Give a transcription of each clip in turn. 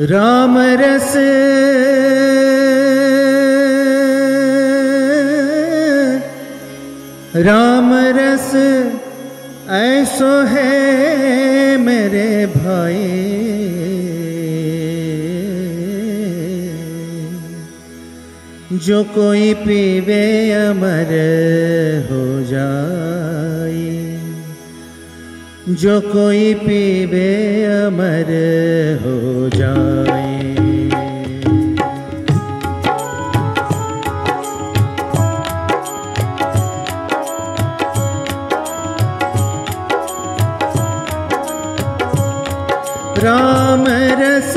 राम रस राम रस ऐसो है मेरे भाई, जो कोई पीवे अमर हो जाए, जो कोई पीवे अमर हो जाए। राम रस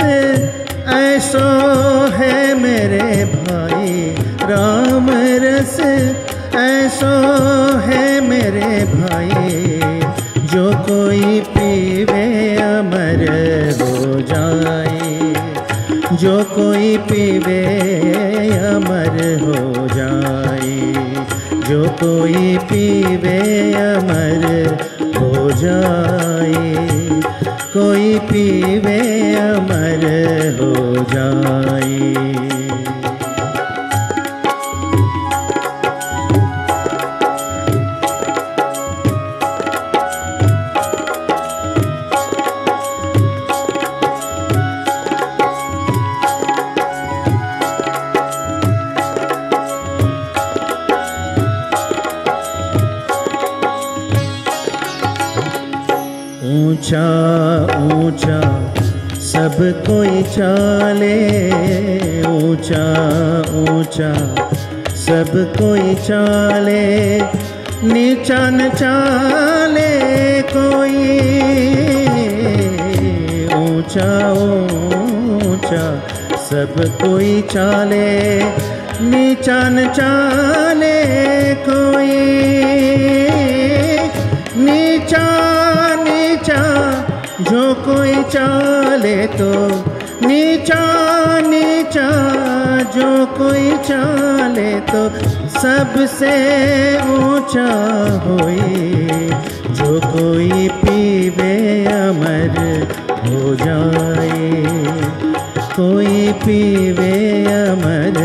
ऐसो है मेरे भाई, राम रस ऐसो है मेरे भाई, जो कोई पीवे अमर हो जाए, जो कोई पीवे अमर हो जाए, जो कोई पीवे अमर हो जाए, कोई पीवे अमर हो जाए। ऊंचा ऊंचा सब कोई चाले, ऊंचा ऊंचा सब कोई चाले, नीचा न चाले कोई, ऊंचा ऊंचा सब कोई चाले, नीचा न चाले कोई, नीचा नीचा जो कोई चाले तो, नीचा नीचा जो कोई चाले तो, सबसे ऊंचा होई, जो कोई पीवे अमर हो जाए, कोई पीवे अमर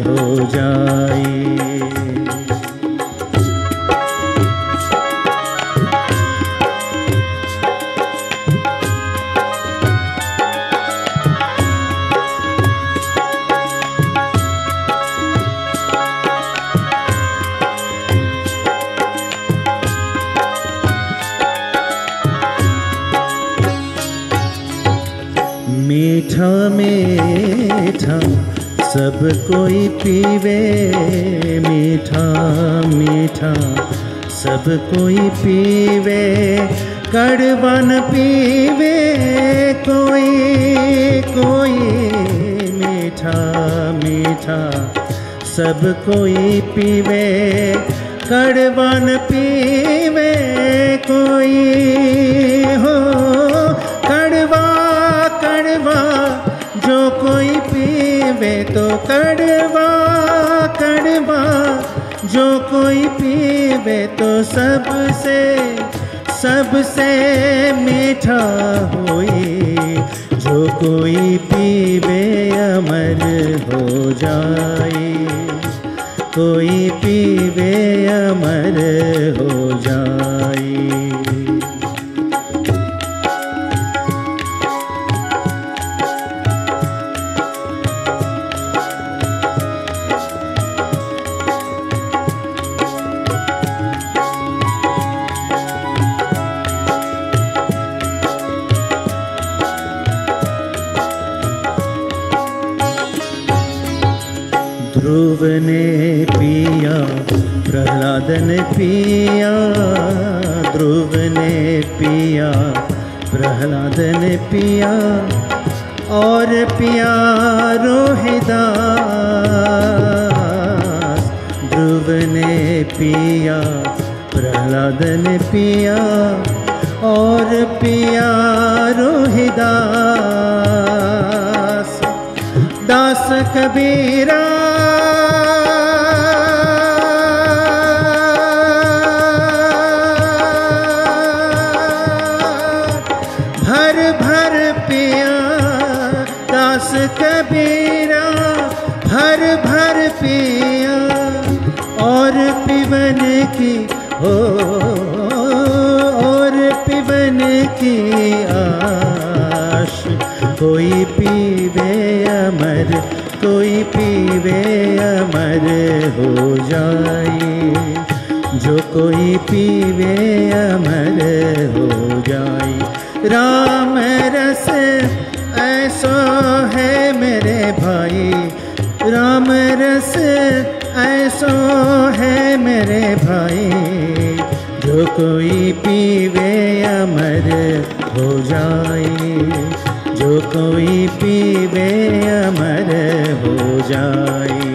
हो जाए। मीठा मीठा सब कोई पीवे, मीठा मीठा सब कोई पीवे, कड़वा न पीवे कोई, कोई मीठा मीठा सब कोई पीवे, कड़वा न पीवे कोई, हो कड़वा कड़वा जो कोई पीवे तो, कड़वा कड़वा जो कोई पीवे तो, सबसे सबसे मीठा होई, जो कोई पीवे अमर हो जाए, कोई पीवे अमर हो जाए। ध्रुव ने पिया प्रहलाद ने पिया, ध्रुव ने पिया प्रहलाद ने पिया, और पिया रोहिदास, ध्रुव ने पिया प्रहलाद ने पिया, और पिया रोहिदास, दास कबीरा भर भर पिया, दास कबीरा भर भर पिया और पिबन की और पिबन की आश। कोई पीवे अमर कोई पीवे अमर हो जाए, जो कोई पीवे अमर हो जाए। राम रस ऐसो है मेरे भाई, राम रस ऐसो है मेरे भाई, जो कोई पीवे अमर हो जाए, जो कोई पीवे अमर हो जाए,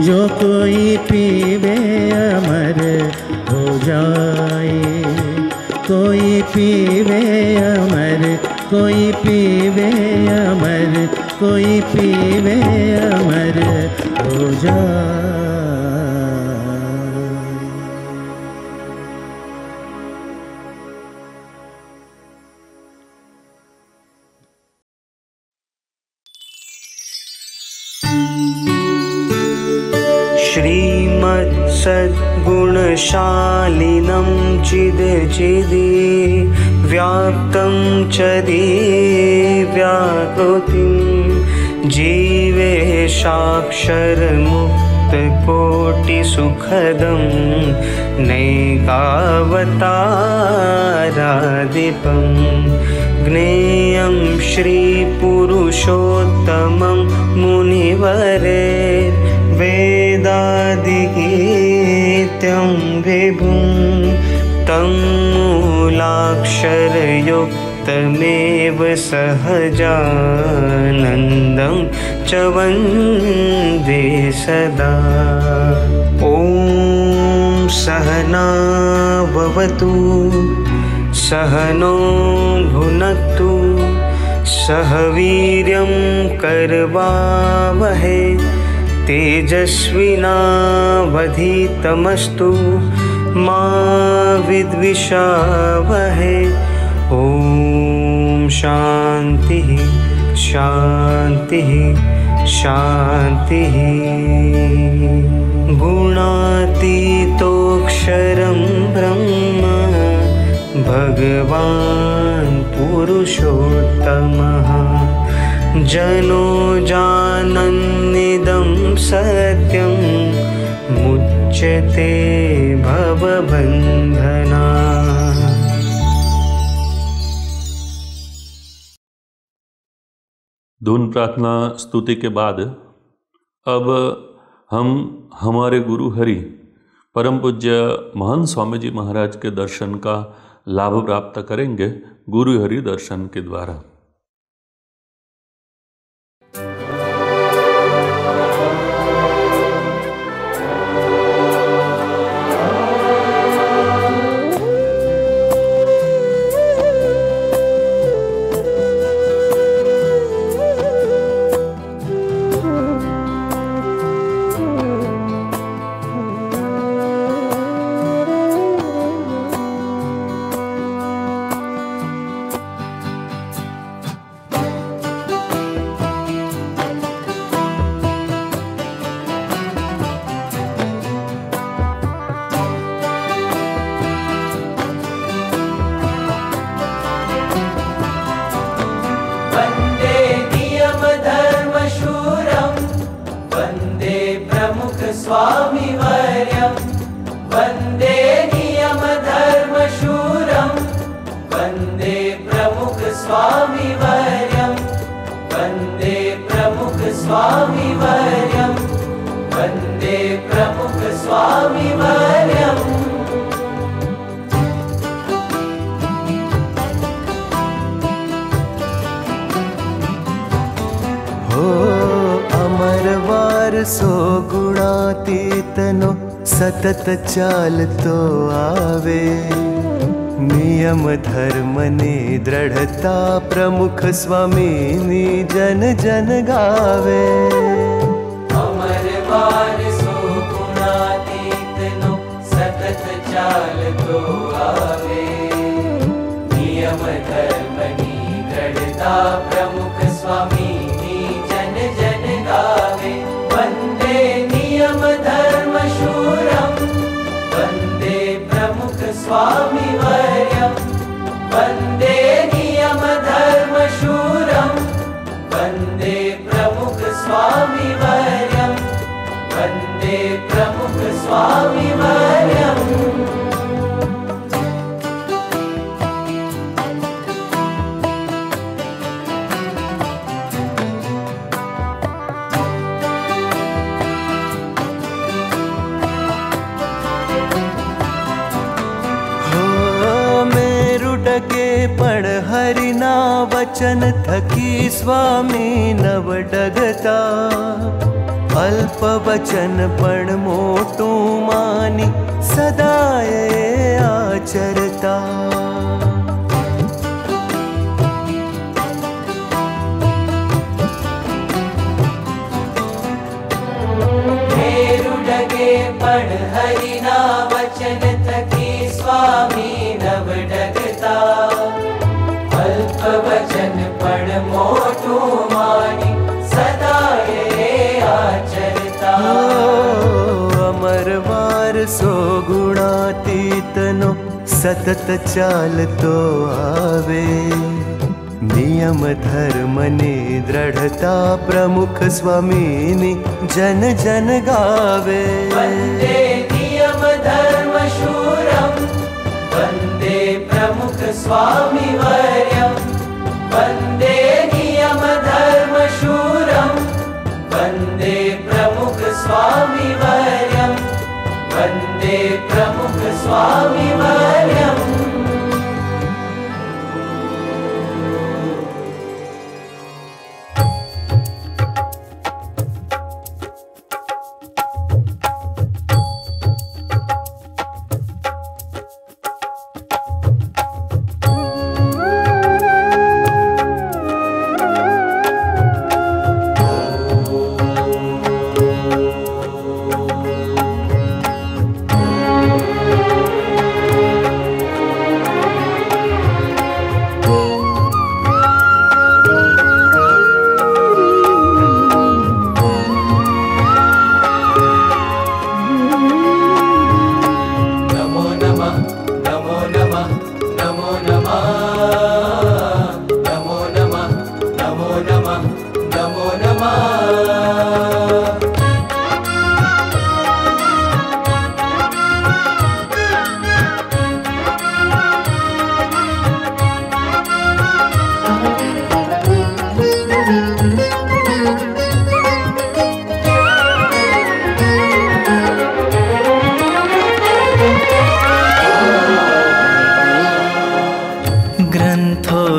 जो कोई पीवे अमर हो जाए। कोई पीवे अमर कोई पीवे अमर कोई पीवे अमर हो जाए। श्रीमत्सद्गुणशालिनं चिदचिदि व्याप्तं च दिव्याकृतिं जीवेशाक्षरमुक्तकोटिसुखदं नैकावतारादिपं ज्ञेयं श्रीपुरुषोत्तमं मुनिवरे वेदादिगीत्यं विभुं तं मूलाक्षरयुक्तमेव सहजानन्दं च वन्दे सदा। ॐ सहना भवतु सहनो भुनक्तु सह वीर्यं करवावहै तेजस्विनावधीतमस्तु मा विद्विषावहै। ॐ शान्तिः शान्तिः शान्तिः। गुणातीतोऽक्षरं ब्रह्म भगवान् पुरुषोत्तमः जनो जानन्निदं सत्यं मुच्यते भवबन्धना। धुन प्रार्थना स्तुति के बाद अब हम हमारे गुरु हरि परम पूज्य महंत स्वामी जी महाराज के दर्शन का लाभ प्राप्त करेंगे गुरु हरि दर्शन के द्वारा। स्वामिवर्यं वन्दे नियमधर्मशूरं वन्दे प्रमुखस्वामिवर्यं वन्दे प्रमुखस्वामिवर्यं वन्दे प्रमुखस्वामिवर्यम्। सो गुणातीतनो सतत चालतो आवे, नियम धर्मनी दृढ़ता प्रमुख स्वामीनी जन जन गावे। अमरवार सो गुणातीतनो सतत चालतो आवे, नियम धर्मनी दृढ़ता प्रमुख स्वामीनी पण हरिना वचन थकी स्वामी नव डगता। अल्प वचन पण मोटू मानी सदाए आचरता। डगे पण हरिना वचन थकी स्वामी नव डगता। अल्प वचन पण मोटू मानी सदा ये आचरता। अमरवार सो गुणातीतनो सतत चालतो आवे। नियम धर्म ने दृढ़ता प्रमुख स्वामीनी जन जन गावे। वंदे नियम धर्म शूरम वंदे प्रमुख स्वामी वर्यम। वंदे नियम धर्म शूरम वंदे प्रमुख स्वामी वर्यम। वंदे प्रमुख स्वामी वर्यम।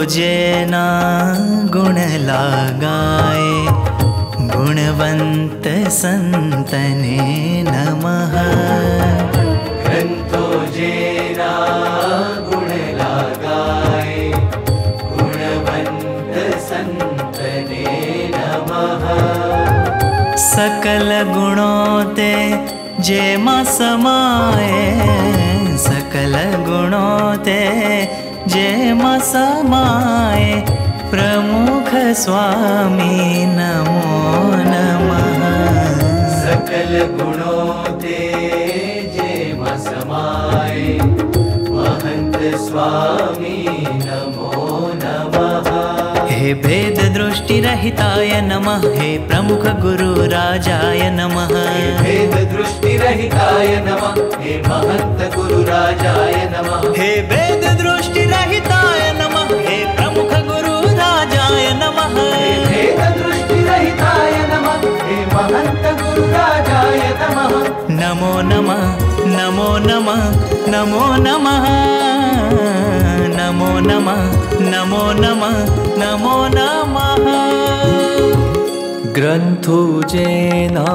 जेना गुण लगाए गुणवंत संतने नमः। ग्रंथो जेना गुण लगाए गुणवंत संतने नमः। सकल गुणों ते जे मा समाए। सकल गुणों ते जे मा समाए प्रमुख स्वामी नमो नमः। सकल गुणों ते जे मा समाए महंत स्वामी नमो नमः। हे भेद दृष्टि रहिताय नमः। हे प्रमुख गुरु राजाय नमः। हे भेद दृष्टि रहिताय नमः। हे महंत गुरु राजाय नमः। हे भेद दृष्टि रहिताय नमः। हे प्रमुख गुरु राजाय नमः। हे भेद दृष्टि रहिताय नमः। हे महंत गुरु राजाय नमः। नमो नमः नमो नमः नमो नमः। नमो नमः नमो नमः नमो नमः। ग्रंथो जेना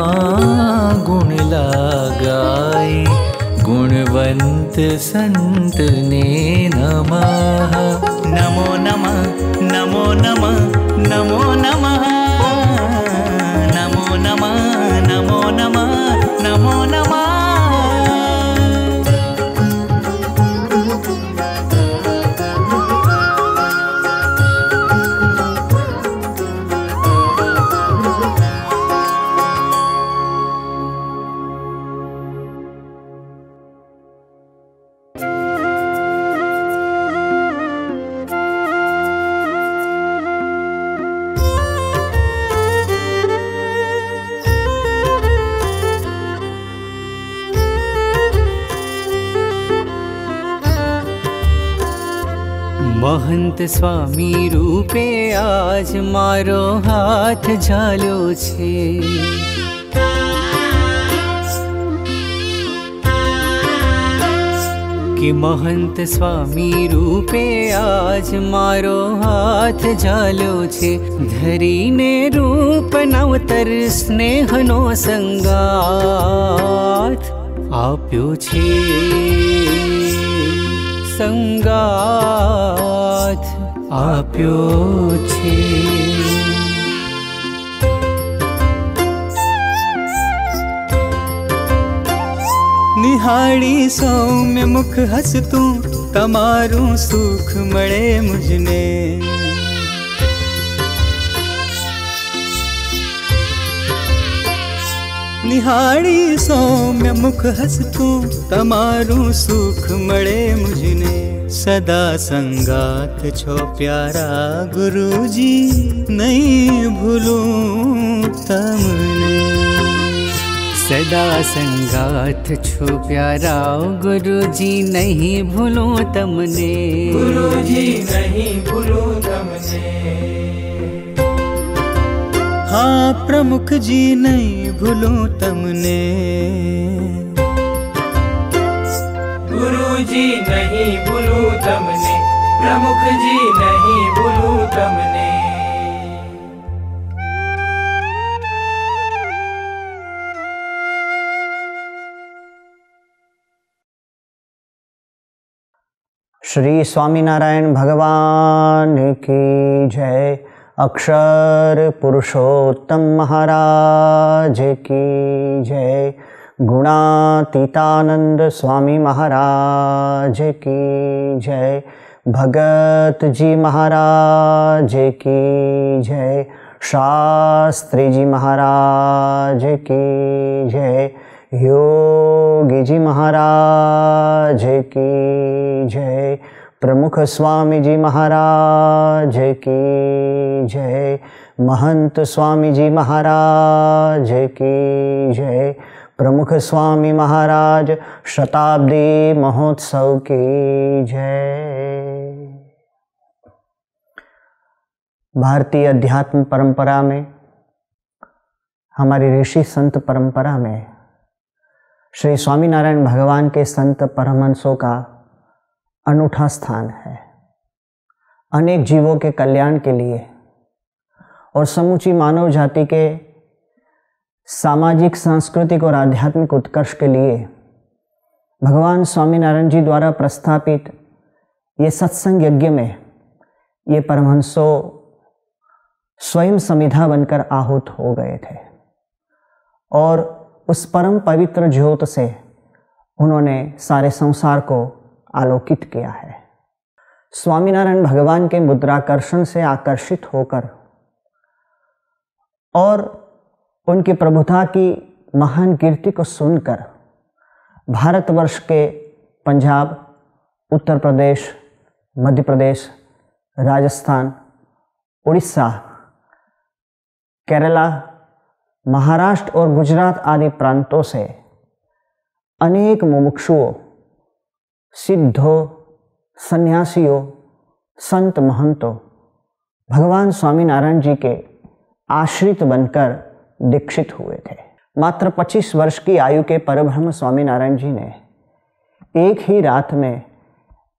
गुण लगाए गुणवंत संत ने नमः। नमो नमः नमो नमः नमो नमः। नमो नमः नमो नमः नमो नमः। महंत स्वामी रूपे आज मारो हाथ झालो छे। कि महंत स्वामी रूपे आज मारो हाथ जालो छे धरीने रूप नवतर स्नेहनो संगाथ आप्यो छे संगाथ आप्यो छे। निहाड़ी सौम्य मुख हसतू तमारू सुख मळे मुझने निहाड़ी सौम्य मुख हसतू तमारू सुख मळे मुझने सदा संगात छो प्यारा गुरुजी नहीं भूलूं तमने सदा संगात छो प्यारा गुरुजी नहीं भूलूं तमने गुरुजी नहीं भूलूं तमने। हाँ प्रमुख जी नहीं भूलूं तमने गुरुजी नहीं भूलूं तमने प्रमुख जी नहीं भूलूं तमने। श्री स्वामीनारायण भगवान की जय। अक्षर पुरुषोत्तम महाराज की जय। गुणातीतानंद स्वामी महाराज की जय। भगत जी महाराज की जय। शास्त्री जी महाराज की जय। योगी जी महाराज की जय। प्रमुख स्वामी जी महाराज की जय। महंत स्वामी जी महाराज की जय। प्रमुख स्वामी महाराज शताब्दी महोत्सव की जय। भारतीय अध्यात्म परंपरा में, हमारी ऋषि संत परंपरा में श्री स्वामीनारायण भगवान के संत परमहंसों का अनूठा स्थान है। अनेक जीवों के कल्याण के लिए और समूची मानव जाति के सामाजिक, सांस्कृतिक और आध्यात्मिक उत्कर्ष के लिए भगवान स्वामीनारायण जी द्वारा प्रस्थापित ये सत्संग यज्ञ में ये परमहंसों स्वयं समिधा बनकर आहुत हो गए थे और उस परम पवित्र ज्योत से उन्होंने सारे संसार को आलोकित किया है। स्वामीनारायण भगवान के मुद्राकर्षण से आकर्षित होकर और उनकी प्रभुता की महान कीर्ति को सुनकर भारतवर्ष के पंजाब, उत्तर प्रदेश, मध्य प्रदेश, राजस्थान, उड़ीसा, केरला, महाराष्ट्र और गुजरात आदि प्रांतों से अनेक मुमुक्षुओं, सिद्धों, सन्यासियों, संत महंतों भगवान स्वामीनारायण जी के आश्रित बनकर दीक्षित हुए थे। मात्र 25 वर्ष की आयु के परब्रह्म स्वामीनारायण जी ने एक ही रात में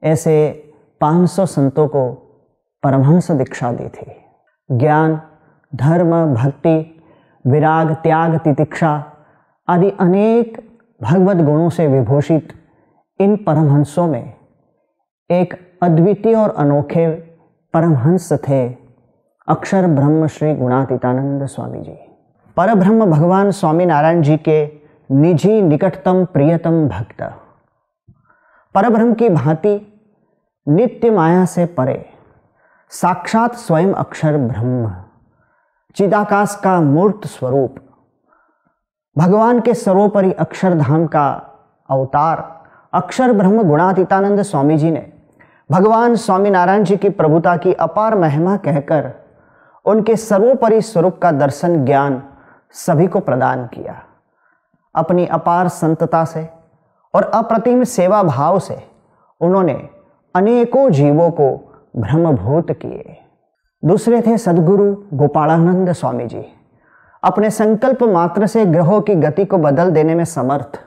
ऐसे 500 संतों को परमहंस दीक्षा दी थी। ज्ञान, धर्म, भक्ति, विराग, त्याग, तितिक्षा आदि अनेक भगवत गुणों से विभूषित इन परमहंसों में एक अद्वितीय और अनोखे परमहंस थे अक्षर ब्रह्म श्री गुणातीतानंद स्वामी जी। परब्रह्म भगवान स्वामीनारायण जी के निजी, निकटतम, प्रियतम भक्त, परब्रह्म की भांति नित्य माया से परे साक्षात स्वयं अक्षर ब्रह्म, चिदाकाश का मूर्त स्वरूप, भगवान के सर्वोपरि अक्षरधाम का अवतार अक्षर ब्रह्म गुणातीतानंद स्वामी जी ने भगवान स्वामीनारायण जी की प्रभुता की अपार महिमा कहकर उनके सर्वोपरि स्वरूप का दर्शन ज्ञान सभी को प्रदान किया। अपनी अपार संतता से और अप्रतिम सेवा भाव से उन्होंने अनेकों जीवों को ब्रह्मभूत किए। दूसरे थे सद्गुरु गोपालानंद स्वामी जी, अपने संकल्प मात्र से ग्रहों की गति को बदल देने में समर्थ,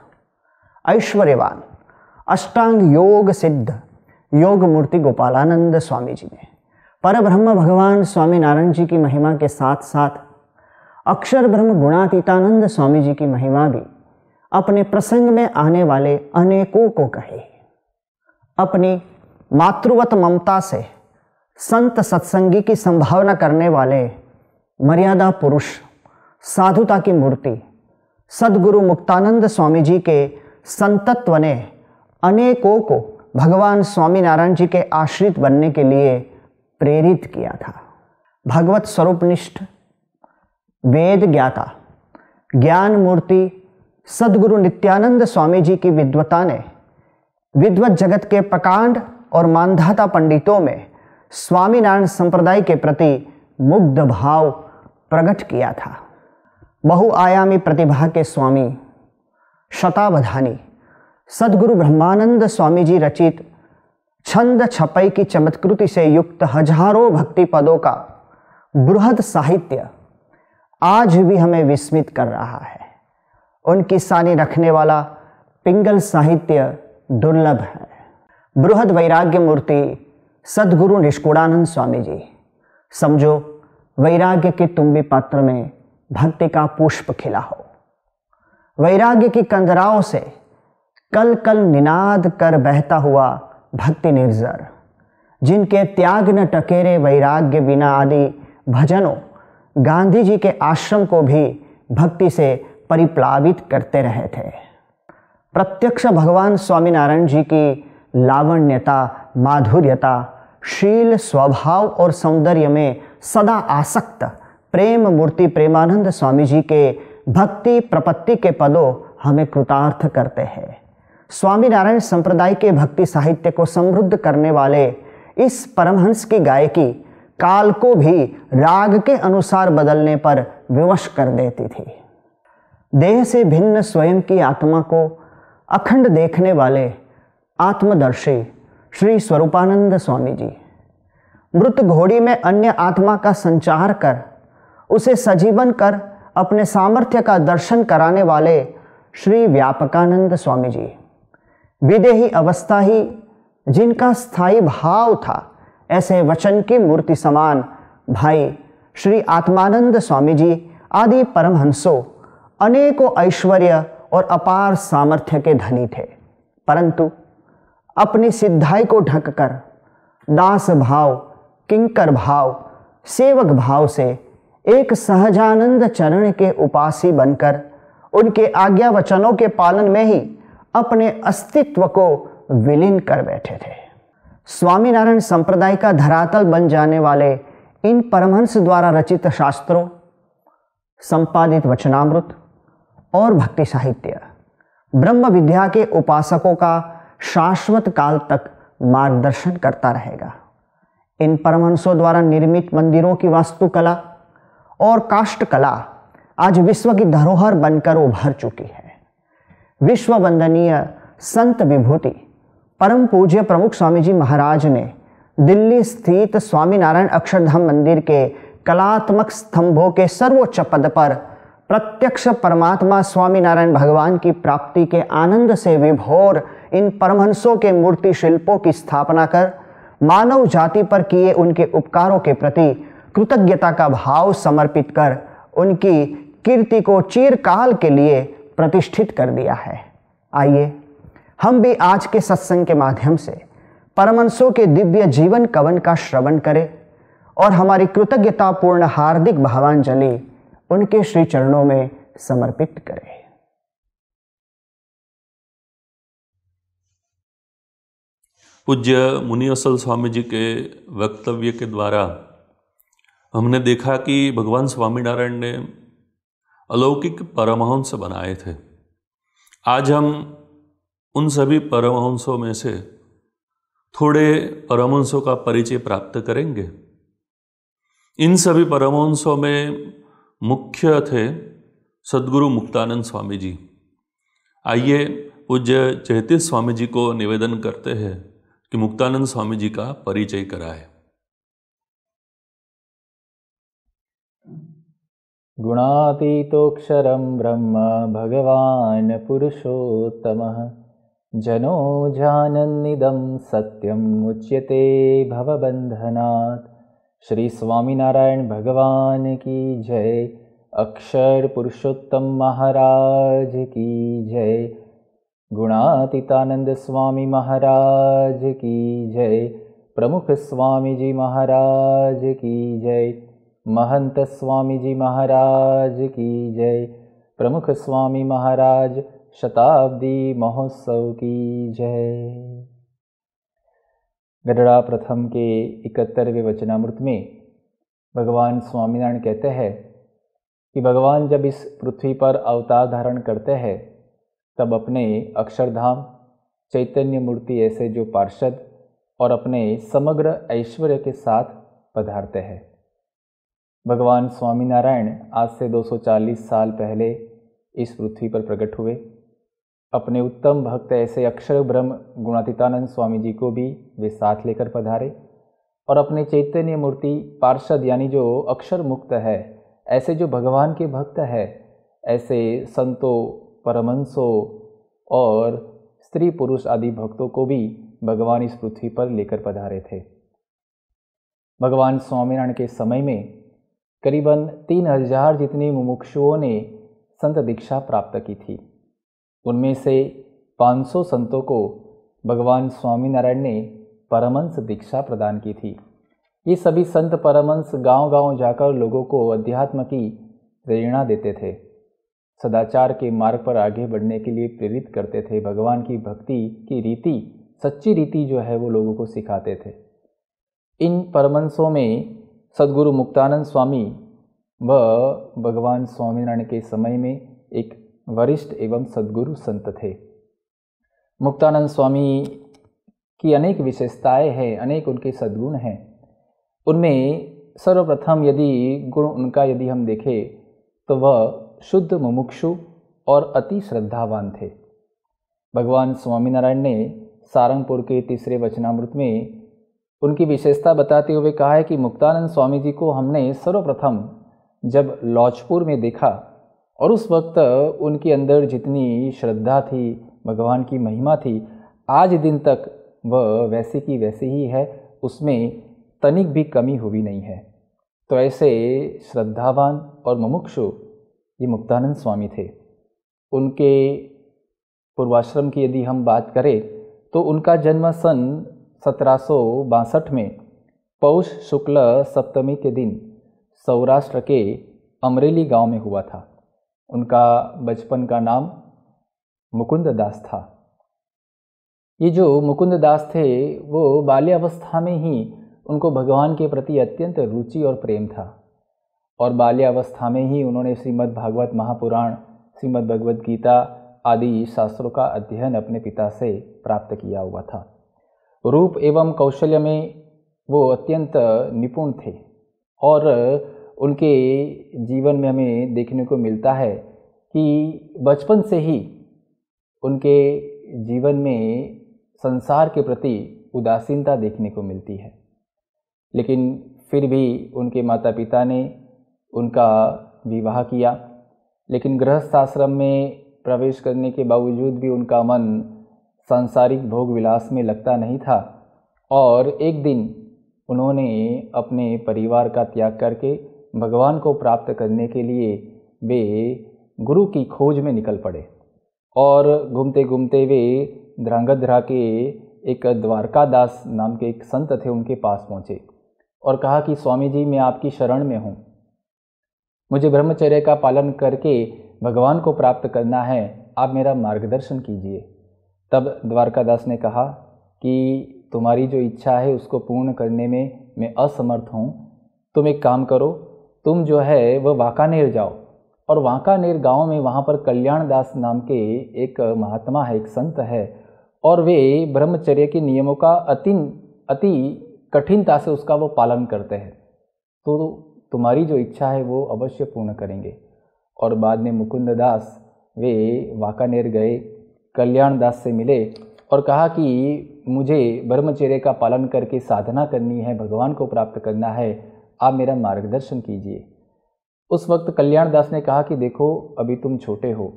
ऐश्वर्यवान, अष्टांग योग सिद्ध योग मूर्ति गोपालानंद स्वामी जी ने पर ब्रह्म भगवान स्वामी नारायण जी की महिमा के साथ साथ अक्षर ब्रह्म गुणातीतानंद स्वामी जी की महिमा भी अपने प्रसंग में आने वाले अनेकों को कहे। अपनी मातृवत ममता से संत सत्संगी की संभावना करने वाले मर्यादा पुरुष साधुता की मूर्ति सद्गुरु मुक्तानंद स्वामी जी के संतत्व ने अनेकों को भगवान स्वामी नारायण जी के आश्रित बनने के लिए प्रेरित किया था। भगवत स्वरूपनिष्ठ वेद ज्ञाता ज्ञान मूर्ति सद्गुरु नित्यानंद स्वामी जी की विद्वता ने विद्वत जगत के प्रकांड और मानधाता पंडितों में स्वामीनारायण संप्रदाय के प्रति मुग्ध भाव प्रकट किया था। बहुआयामी प्रतिभा के स्वामी शतावधानी सद्गुरु ब्रह्मानंद स्वामी जी रचित छंद छपई की चमत्कृति से युक्त हजारों भक्ति पदों का बृहद साहित्य आज भी हमें विस्मित कर रहा है। उनकी सानी रखने वाला पिंगल साहित्य दुर्लभ है। बृहद वैराग्य मूर्ति सद्गुरु निष्कुड़ानंद स्वामी जी, समझो वैराग्य के तुम्बी पात्र में भक्ति का पुष्प खिला हो। वैराग्य की कंदराओं से कल कल निनाद कर बहता हुआ भक्ति निर्जर, जिनके त्याग न टकेरे वैराग्य बिना आदि भजनों गांधी जी के आश्रम को भी भक्ति से परिप्लावित करते रहे थे। प्रत्यक्ष भगवान स्वामीनारायण जी की लावण्यता, माधुर्यता, शील, स्वभाव और सौंदर्य में सदा आसक्त प्रेम मूर्ति प्रेमानंद स्वामी जी के भक्ति प्रपत्ति के पदों हमें कृतार्थ करते हैं। स्वामीनारायण संप्रदाय के भक्ति साहित्य को समृद्ध करने वाले इस परमहंस की गायकी काल को भी राग के अनुसार बदलने पर विवश कर देती थी। देह से भिन्न स्वयं की आत्मा को अखंड देखने वाले आत्मदर्शी श्री स्वरूपानंद स्वामी जी, मृत घोड़ी में अन्य आत्मा का संचार कर उसे सजीवन कर अपने सामर्थ्य का दर्शन कराने वाले श्री व्यापकानंद स्वामी जी, विदेही अवस्था ही जिनका स्थायी भाव था, ऐसे वचन की मूर्ति समान भाई श्री आत्मानंद स्वामी जी आदि परमहंसों अनेकों ऐश्वर्य और अपार सामर्थ्य के धनी थे, परंतु अपनी सिद्धाई को ढककर दास भाव, किंकर भाव, सेवक भाव से एक सहजानंद चरण के उपासी बनकर उनके आज्ञा वचनों के पालन में ही अपने अस्तित्व को विलीन कर बैठे थे। स्वामीनारायण संप्रदाय का धरातल बन जाने वाले इन परमहंस द्वारा रचित शास्त्रों, संपादित वचनामृत और भक्ति साहित्य ब्रह्म विद्या के उपासकों का शाश्वत काल तक मार्गदर्शन करता रहेगा। इन परमहंसों द्वारा निर्मित मंदिरों की वास्तुकला और काष्ठकला आज विश्व की धरोहर बनकर उभर चुकी है। विश्व वंदनीय संत विभूति परम पूज्य प्रमुख स्वामी जी महाराज ने दिल्ली स्थित स्वामीनारायण अक्षरधाम मंदिर के कलात्मक स्तंभों के सर्वोच्च पद पर प्रत्यक्ष परमात्मा स्वामीनारायण भगवान की प्राप्ति के आनंद से विभोर इन परमहंसों के मूर्ति शिल्पों की स्थापना कर मानव जाति पर किए उनके उपकारों के प्रति कृतज्ञता का भाव समर्पित कर उनकी कीर्ति को चिरकाल के लिए प्रतिष्ठित कर दिया है। आइए हम भी आज के सत्संग के माध्यम से परमहंसों के दिव्य जीवन कवन का श्रवण करें और हमारी कृतज्ञतापूर्ण हार्दिक भावांजलि उनके श्री चरणों में समर्पित करें। पूज्य मुनि असल स्वामी जी के वक्तव्य के द्वारा हमने देखा कि भगवान स्वामीनारायण ने अलौकिक परमहंस बनाए थे। आज हम उन सभी परमहंसों में से थोड़े परमहंसों का परिचय प्राप्त करेंगे। इन सभी परमहंसों में मुख्य थे सद्गुरु मुक्तानंद स्वामी जी। आइए पूज्य जयतीश स्वामी जी को निवेदन करते हैं कि मुक्तानंद स्वामी जी का परिचय कराए। गुणातीतोऽक्षरं ब्रह्म भगवान् पुरुषोत्तमः जनो जानन्निदं सत्यम उच्यते भवबंधनात्। श्री स्वामीनारायण भगवान की जय। अक्षर पुरुषोत्तम महाराज की जय। गुणातीतानंद स्वामी महाराज की जय। प्रमुख स्वामी जी महाराज की जय। महंत स्वामी जी महाराज की जय। प्रमुख स्वामी महाराज शताब्दी महोत्सव की जय। गरुड़ा प्रथम के 71वें वचनामृत में भगवान स्वामीनारायण कहते हैं कि भगवान जब इस पृथ्वी पर अवतार धारण करते हैं तब अपने अक्षरधाम चैतन्य मूर्ति ऐसे जो पार्षद और अपने समग्र ऐश्वर्य के साथ पधारते हैं। भगवान स्वामीनारायण आज से 240 साल पहले इस पृथ्वी पर प्रकट हुए। अपने उत्तम भक्त ऐसे अक्षर ब्रह्म गुणातीतानंद स्वामी जी को भी वे साथ लेकर पधारे और अपने चैतन्य मूर्ति पार्षद यानी जो अक्षर मुक्त है, ऐसे जो भगवान के भक्त है, ऐसे संतों परमहंसों और स्त्री पुरुष आदि भक्तों को भी भगवान इस पृथ्वी पर लेकर पधारे थे। भगवान स्वामीनारायण के समय में करीबन 3000 जितने मुमुक्षुओं ने संत दीक्षा प्राप्त की थी। उनमें से 500 संतों को भगवान स्वामीनारायण ने परमहंस दीक्षा प्रदान की थी। ये सभी संत परमहंस गांव-गांव जाकर लोगों को अध्यात्म की प्रेरणा देते थे, सदाचार के मार्ग पर आगे बढ़ने के लिए प्रेरित करते थे। भगवान की भक्ति की रीति, सच्ची रीति जो है वो लोगों को सिखाते थे। इन परमहंसों में सद्गुरु मुक्तानंद स्वामी व भगवान स्वामीनारायण के समय में एक वरिष्ठ एवं सद्गुरु संत थे। मुक्तानंद स्वामी की अनेक विशेषताएं हैं, अनेक उनके सद्गुण हैं। उनमें सर्वप्रथम यदि गुण उनका यदि हम देखें तो वह शुद्ध मुमुक्षु और अति श्रद्धावान थे। भगवान स्वामीनारायण ने सारंगपुर के 3 वचनामृत में उनकी विशेषता बताते हुए कहा है कि मुक्तानंद स्वामी जी को हमने सर्वप्रथम जब लौचपुर में देखा और उस वक्त उनके अंदर जितनी श्रद्धा थी, भगवान की महिमा थी, आज दिन तक वह वैसी की वैसी ही है, उसमें तनिक भी कमी हुई नहीं है। तो ऐसे श्रद्धावान और मुमुक्षु ये मुक्तानंद स्वामी थे। उनके पूर्वाश्रम की यदि हम बात करें तो उनका जन्म सन 1762 में पौष शुक्ल सप्तमी के दिन सौराष्ट्र के अमरेली गांव में हुआ था। उनका बचपन का नाम मुकुंद दास था। ये जो मुकुंद दास थे वो बाल्यावस्था में ही उनको भगवान के प्रति अत्यंत रुचि और प्रेम था और बाल्यावस्था में ही उन्होंने श्रीमद् भागवत महापुराण, श्रीमद् भगवद गीता आदि शास्त्रों का अध्ययन अपने पिता से प्राप्त किया हुआ था। रूप एवं कौशल्य में वो अत्यंत निपुण थे और उनके जीवन में हमें देखने को मिलता है कि बचपन से ही उनके जीवन में संसार के प्रति उदासीनता देखने को मिलती है, लेकिन फिर भी उनके माता पिता ने उनका विवाह किया। लेकिन गृहस्थ आश्रम में प्रवेश करने के बावजूद भी उनका मन सांसारिक भोग विलास में लगता नहीं था और एक दिन उन्होंने अपने परिवार का त्याग करके भगवान को प्राप्त करने के लिए वे गुरु की खोज में निकल पड़े और घूमते घूमते वे ध्रांगध्रा के एक द्वारकादास नाम के एक संत थे, उनके पास पहुँचे और कहा कि स्वामी जी मैं आपकी शरण में हूँ, मुझे ब्रह्मचर्य का पालन करके भगवान को प्राप्त करना है, आप मेरा मार्गदर्शन कीजिए। तब द्वारकादास ने कहा कि तुम्हारी जो इच्छा है उसको पूर्ण करने में मैं असमर्थ हूँ, तुम एक काम करो, तुम जो है वह वांकानेर जाओ और वांकानेर गांव में वहाँ पर कल्याण दास नाम के एक महात्मा है, एक संत है और वे ब्रह्मचर्य के नियमों का अति कठिनता से उसका वो पालन करते हैं, तो तुम्हारी जो इच्छा है वो अवश्य पूर्ण करेंगे। और बाद में मुकुंद दास वे वांकानेर गए, कल्याण दास से मिले और कहा कि मुझे ब्रह्मचर्य का पालन करके साधना करनी है, भगवान को प्राप्त करना है, आप मेरा मार्गदर्शन कीजिए। उस वक्त कल्याण दास ने कहा कि देखो अभी तुम छोटे हो,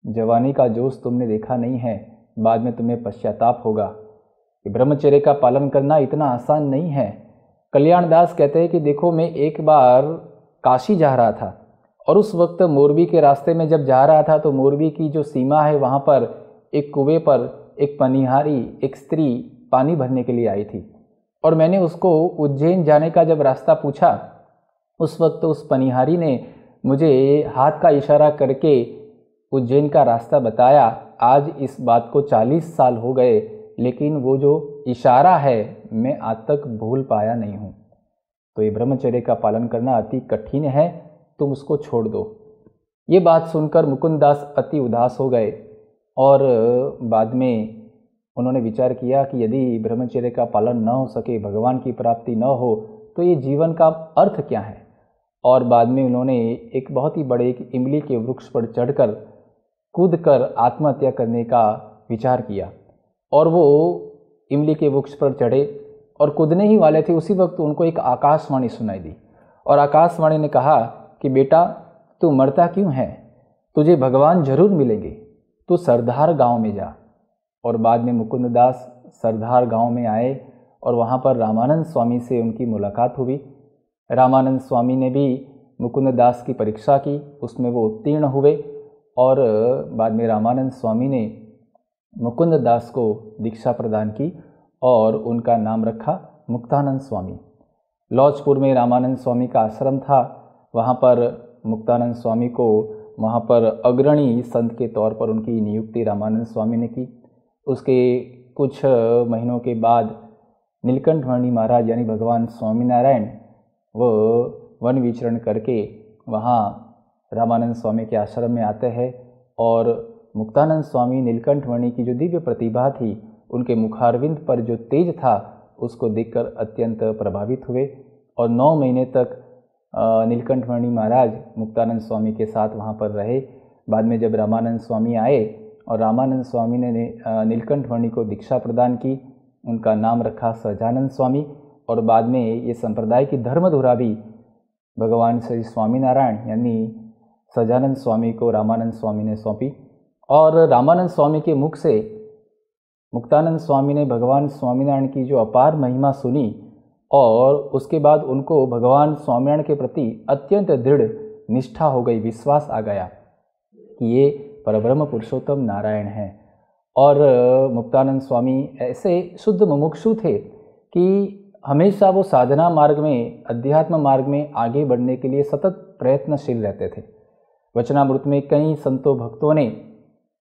जवानी का जोश तुमने देखा नहीं है, बाद में तुम्हें पश्चाताप होगा। कि ब्रह्मचर्य का पालन करना इतना आसान नहीं है। कल्याण दास कहते हैं कि देखो, मैं एक बार काशी जा रहा था और उस वक्त मोरबी के रास्ते में जब जा रहा था तो मोरबी की जो सीमा है वहाँ पर एक कुएं पर एक पनिहारी, एक स्त्री पानी भरने के लिए आई थी और मैंने उसको उज्जैन जाने का जब रास्ता पूछा, उस वक्त उस पनिहारी ने मुझे हाथ का इशारा करके उज्जैन का रास्ता बताया। आज इस बात को 40 साल हो गए, लेकिन वो जो इशारा है मैं आज तक भूल पाया नहीं हूँ। तो ये ब्रह्मचर्य का पालन करना अति कठिन है, तुम उसको छोड़ दो। ये बात सुनकर मुकुंददास अति उदास हो गए और बाद में उन्होंने विचार किया कि यदि ब्रह्मचर्य का पालन न हो सके, भगवान की प्राप्ति न हो, तो ये जीवन का अर्थ क्या है। और बाद में उन्होंने एक बहुत ही बड़े एक इमली के वृक्ष पर चढ़कर कूदकर आत्महत्या करने का विचार किया। और वो इमली के वृक्ष पर चढ़े और कूदने ही वाले थे, उसी वक्त उनको एक आकाशवाणी सुनाई दी और आकाशवाणी ने कहा कि बेटा, तू मरता क्यों है, तुझे भगवान जरूर मिलेंगे, तू सरदार गांव में जा। और बाद में मुकुंददास सरदार गांव में आए और वहाँ पर रामानंद स्वामी से उनकी मुलाकात हुई। रामानंद स्वामी ने भी मुकुंददास की परीक्षा की, उसमें वो उत्तीर्ण हुए और बाद में रामानंद स्वामी ने मुकुंददास को दीक्षा प्रदान की और उनका नाम रखा मुक्तानंद स्वामी। लौचपुर में रामानंद स्वामी का आश्रम था, वहाँ पर मुक्तानंद स्वामी को वहाँ पर अग्रणी संत के तौर पर उनकी नियुक्ति रामानंद स्वामी ने की। उसके कुछ महीनों के बाद नीलकंठ मणि महाराज यानी भगवान स्वामीनारायण वो वन विचरण करके वहाँ रामानंद स्वामी के आश्रम में आते हैं और मुक्तानंद स्वामी नीलकंठ मणि की जो दिव्य प्रतिभा थी, उनके मुखारविंद पर जो तेज था, उसको देखकर अत्यंत प्रभावित हुए और 9 महीने तक नीलकंठ मणि महाराज मुक्तानंद स्वामी के साथ वहाँ पर रहे। बाद में जब रामानंद स्वामी आए और रामानंद स्वामी ने नीलकंठ मणि को दीक्षा प्रदान की, उनका नाम रखा सहजानंद स्वामी। और बाद में ये संप्रदाय की धर्मधुरा भी भगवान श्री स्वामीनारायण यानी सहजानंद स्वामी को रामानंद स्वामी ने सौंपी। और रामानंद स्वामी के मुख से मुक्तानंद स्वामी ने भगवान स्वामीनारायण की जो अपार महिमा सुनी और उसके बाद उनको भगवान स्वामीनारायण के प्रति अत्यंत दृढ़ निष्ठा हो गई, विश्वास आ गया कि ये परब्रह्म पुरुषोत्तम नारायण हैं। और मुक्तानंद स्वामी ऐसे शुद्ध मुमुक्षु थे कि हमेशा वो साधना मार्ग में, अध्यात्म मार्ग में आगे बढ़ने के लिए सतत प्रयत्नशील रहते थे। वचनामृत में कई संतों भक्तों ने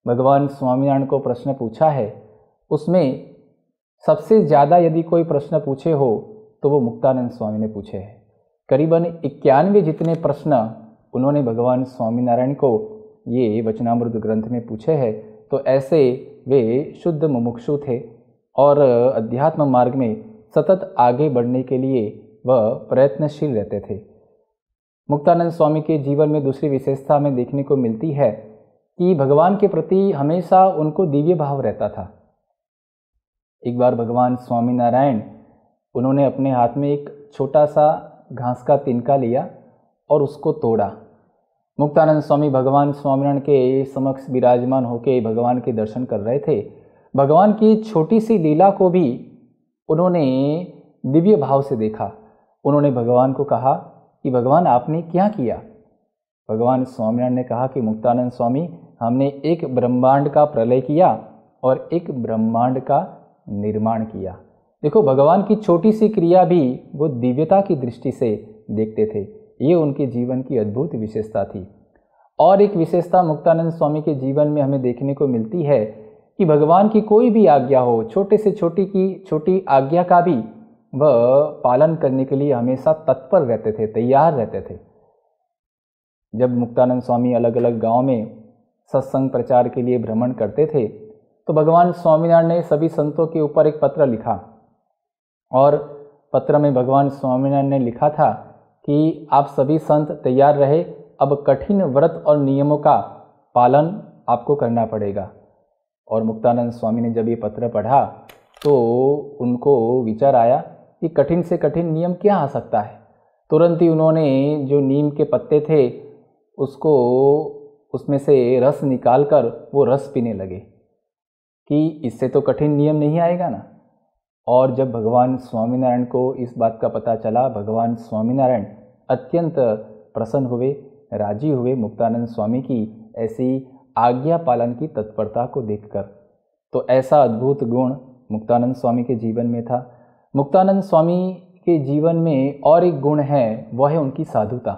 भगवान स्वामीनारायण को प्रश्न पूछा है, उसमें सबसे ज़्यादा यदि कोई प्रश्न पूछे हो तो वो मुक्तानंद स्वामी ने पूछे हैं। करीबन 91 जितने प्रश्न उन्होंने भगवान स्वामीनारायण को ये वचनामृत ग्रंथ में पूछे हैं। तो ऐसे वे शुद्ध मुमुक्षु थे और अध्यात्म मार्ग में सतत आगे बढ़ने के लिए वह प्रयत्नशील रहते थे। मुक्तानंद स्वामी के जीवन में दूसरी विशेषता हमें देखने को मिलती है कि भगवान के प्रति हमेशा उनको दिव्य भाव रहता था। एक बार भगवान स्वामीनारायण उन्होंने अपने हाथ में एक छोटा सा घास का तिनका लिया और उसको तोड़ा। मुक्तानंद स्वामी भगवान स्वामीनारायण के समक्ष विराजमान होकर भगवान के दर्शन कर रहे थे। भगवान की छोटी सी लीला को भी उन्होंने दिव्य भाव से देखा। उन्होंने भगवान को कहा कि भगवान आपने क्या किया। भगवान स्वामीनारायण ने कहा कि मुक्तानंद स्वामी, हमने एक ब्रह्मांड का प्रलय किया और एक ब्रह्मांड का निर्माण किया। देखो, भगवान की छोटी सी क्रिया भी वो दिव्यता की दृष्टि से देखते थे। ये उनके जीवन की अद्भुत विशेषता थी। और एक विशेषता मुक्तानंद स्वामी के जीवन में हमें देखने को मिलती है कि भगवान की कोई भी आज्ञा हो, छोटे से छोटी आज्ञा का भी वह पालन करने के लिए हमेशा तत्पर रहते थे, तैयार रहते थे। जब मुक्तानंद स्वामी अलग अलग गांव में सत्संग प्रचार के लिए भ्रमण करते थे तो भगवान स्वामीनारायण ने सभी संतों के ऊपर एक पत्र लिखा और पत्र में भगवान स्वामीनारायण ने लिखा था कि आप सभी संत तैयार रहे, अब कठिन व्रत और नियमों का पालन आपको करना पड़ेगा। और मुक्तानंद स्वामी ने जब ये पत्र पढ़ा तो उनको विचार आया कि कठिन से कठिन नियम क्या आ सकता है। तुरंत ही उन्होंने जो नीम के पत्ते थे उसको उसमें से रस निकालकर वो रस पीने लगे। कि इससे तो कठिन नियम नहीं आएगा ना। और जब भगवान स्वामीनारायण को इस बात का पता चला, भगवान स्वामीनारायण अत्यंत प्रसन्न हुए, राजी हुए मुक्तानंद स्वामी की ऐसी आज्ञा पालन की तत्परता को देखकर। तो ऐसा अद्भुत गुण मुक्तानंद स्वामी के जीवन में था। मुक्तानंद स्वामी के जीवन में और एक गुण है, वह है उनकी साधुता।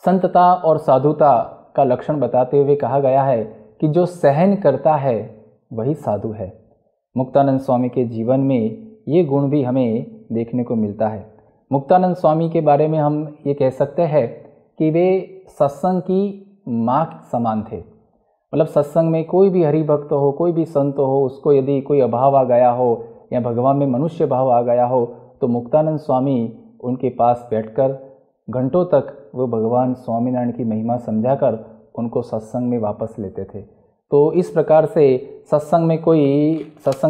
संतता और साधुता का लक्षण बताते हुए कहा गया है कि जो सहन करता है वही साधु है। मुक्तानंद स्वामी के जीवन में ये गुण भी हमें देखने को मिलता है। मुक्तानंद स्वामी के बारे में हम ये कह सकते हैं कि वे सत्संग की माँ समान थे। मतलब सत्संग में कोई भी हरि भक्त हो, कोई भी संत हो, उसको यदि कोई अभाव आ गया हो या भगवान में मनुष्य भाव आ गया हो, तो मुक्तानंद स्वामी उनके पास बैठकर घंटों तक वो भगवान स्वामीनारायण की महिमा समझाकर उनको सत्संग में वापस लेते थे। तो इस प्रकार से सत्संग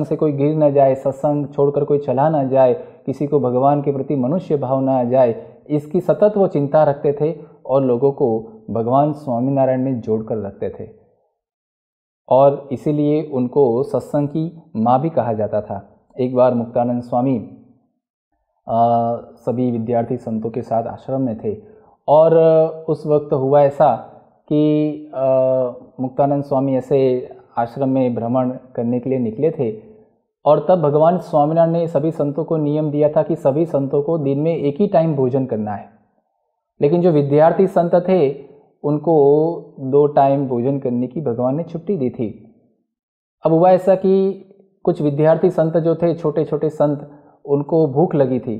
से कोई गिर न जाए, सत्संग छोड़कर कोई चला न जाए, किसी को भगवान के प्रति मनुष्य भाव न आ जाए, इसकी सतत वो चिंता रखते थे और लोगों को भगवान स्वामीनारायण में जोड़कर रखते थे। और इसीलिए उनको सत्संग की माँ भी कहा जाता था। एक बार मुक्तानंद स्वामी सभी विद्यार्थी संतों के साथ आश्रम में थे और उस वक्त हुआ ऐसा कि मुक्तानंद स्वामी ऐसे आश्रम में भ्रमण करने के लिए निकले थे और तब भगवान स्वामीनारायण ने सभी संतों को नियम दिया था कि सभी संतों को दिन में एक ही टाइम भोजन करना है। लेकिन जो विद्यार्थी संत थे उनको 2 टाइम भोजन करने की भगवान ने छुट्टी दी थी। अब हुआ ऐसा कि कुछ विद्यार्थी संत जो थे, छोटे छोटे संत, उनको भूख लगी थी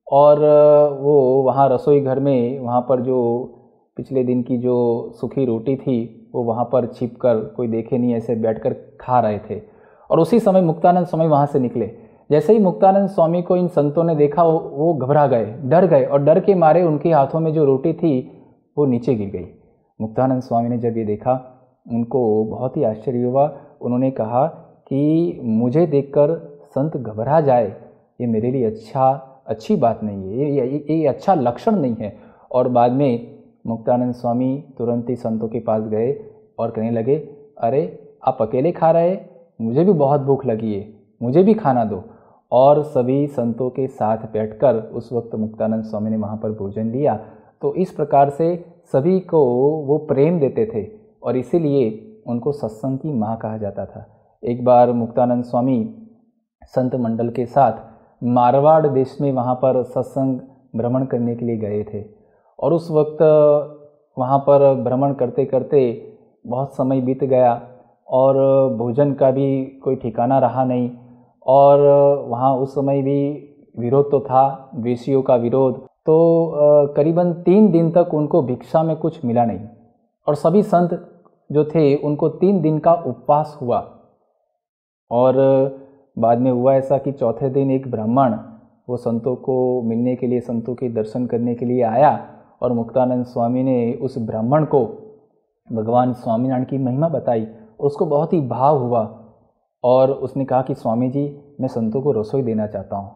और वो वहाँ रसोई घर में, वहाँ पर जो पिछले दिन की जो सूखी रोटी थी वो वहाँ पर छिपकर, कोई देखे नहीं, ऐसे बैठकर खा रहे थे। और उसी समय मुक्तानंद स्वामी वहाँ से निकले। जैसे ही मुक्तानंद स्वामी को इन संतों ने देखा वो घबरा गए, डर गए और डर के मारे उनके हाथों में जो रोटी थी वो नीचे गिर गई। मुक्तानंद स्वामी ने जब ये देखा उनको बहुत ही आश्चर्य हुआ। उन्होंने कहा कि मुझे देखकर संत घबरा जाए, ये मेरे लिए अच्छी बात नहीं है, ये अच्छा लक्षण नहीं है। और बाद में मुक्तानंद स्वामी तुरंत ही संतों के पास गए और कहने लगे, अरे आप अकेले खा रहे, मुझे भी बहुत भूख लगी है, मुझे भी खाना दो। और सभी संतों के साथ बैठकर उस वक्त मुक्तानंद स्वामी ने वहाँ पर भोजन लिया। तो इस प्रकार से सभी को वो प्रेम देते थे और इसीलिए उनको सत्संग की माँ कहा जाता था। एक बार मुक्तानंद स्वामी संत मंडल के साथ मारवाड़ देश में वहाँ पर सत्संग भ्रमण करने के लिए गए थे और उस वक्त वहाँ पर भ्रमण करते करते बहुत समय बीत गया और भोजन का भी कोई ठिकाना रहा नहीं। और वहाँ उस समय भी विरोध तो था, द्वेषियों का विरोध। तो करीबन 3 दिन तक उनको भिक्षा में कुछ मिला नहीं और सभी संत जो थे उनको 3 दिन का उपवास हुआ। और बाद में हुआ ऐसा कि चौथे दिन एक ब्राह्मण वो संतों को मिलने के लिए, संतों के दर्शन करने के लिए आया और मुक्तानंद स्वामी ने उस ब्राह्मण को भगवान स्वामीनारायण की महिमा बताई और उसको बहुत ही भाव हुआ और उसने कहा कि स्वामी जी, मैं संतों को रसोई देना चाहता हूँ।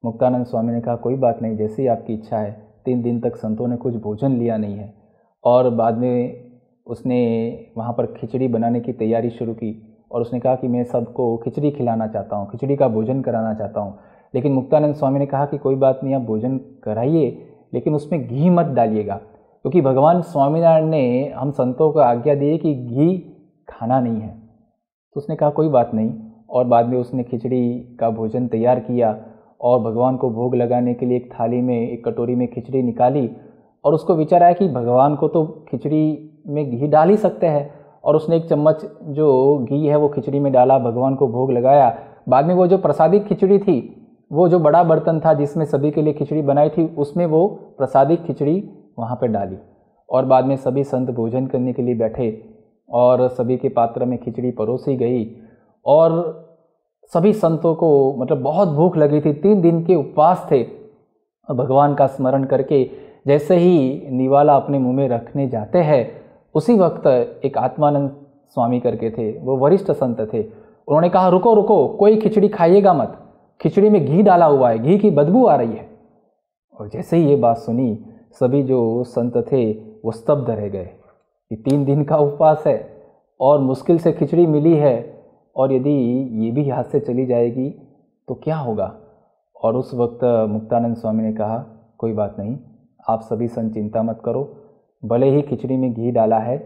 मुक्तानंद स्वामी ने कहा, कोई बात नहीं, जैसी आपकी इच्छा है। 3 दिन तक संतों ने कुछ भोजन लिया नहीं है। और बाद में उसने वहाँ पर खिचड़ी बनाने की तैयारी शुरू की और उसने कहा कि मैं सबको खिचड़ी खिलाना चाहता हूँ, खिचड़ी का भोजन कराना चाहता हूँ। लेकिन मुक्तानंद स्वामी ने कहा कि कोई बात नहीं, आप भोजन कराइए, लेकिन उसमें घी मत डालिएगा, क्योंकि भगवान स्वामीनारायण ने हम संतों को आज्ञा दी है कि घी खाना नहीं है। तो उसने कहा कोई बात नहीं। और बाद में उसने खिचड़ी का भोजन तैयार किया और भगवान को भोग लगाने के लिए एक थाली में, एक कटोरी में खिचड़ी निकाली और उसको विचार आया कि भगवान को तो खिचड़ी में घी डाल ही सकते हैं। और उसने 1 चम्मच जो घी है वो खिचड़ी में डाला, भगवान को भोग लगाया। बाद में वो जो प्रसादिक खिचड़ी थी, वो जो बड़ा बर्तन था जिसमें सभी के लिए खिचड़ी बनाई थी, उसमें वो प्रसादिक खिचड़ी वहाँ पे डाली। और बाद में सभी संत भोजन करने के लिए बैठे और सभी के पात्र में खिचड़ी परोसी गई और सभी संतों को मतलब बहुत भूख लगी थी, 3 दिन के उपवास थे। भगवान का स्मरण करके जैसे ही निवाला अपने मुंह में रखने जाते हैं, उसी वक्त एक आत्मानंद स्वामी करके थे, वो वरिष्ठ संत थे। उन्होंने कहा, रुको रुको, कोई खिचड़ी खाइएगा मत, खिचड़ी में घी डाला हुआ है, घी की बदबू आ रही है। और जैसे ही ये बात सुनी, सभी जो संत थे वो स्तब्ध रह गए कि 3 दिन का उपवास है और मुश्किल से खिचड़ी मिली है और यदि ये भी हाथ से चली जाएगी तो क्या होगा। और उस वक्त मुक्तानंद स्वामी ने कहा, कोई बात नहीं, आप सभी संत चिंता मत करो, भले ही खिचड़ी में घी डाला है।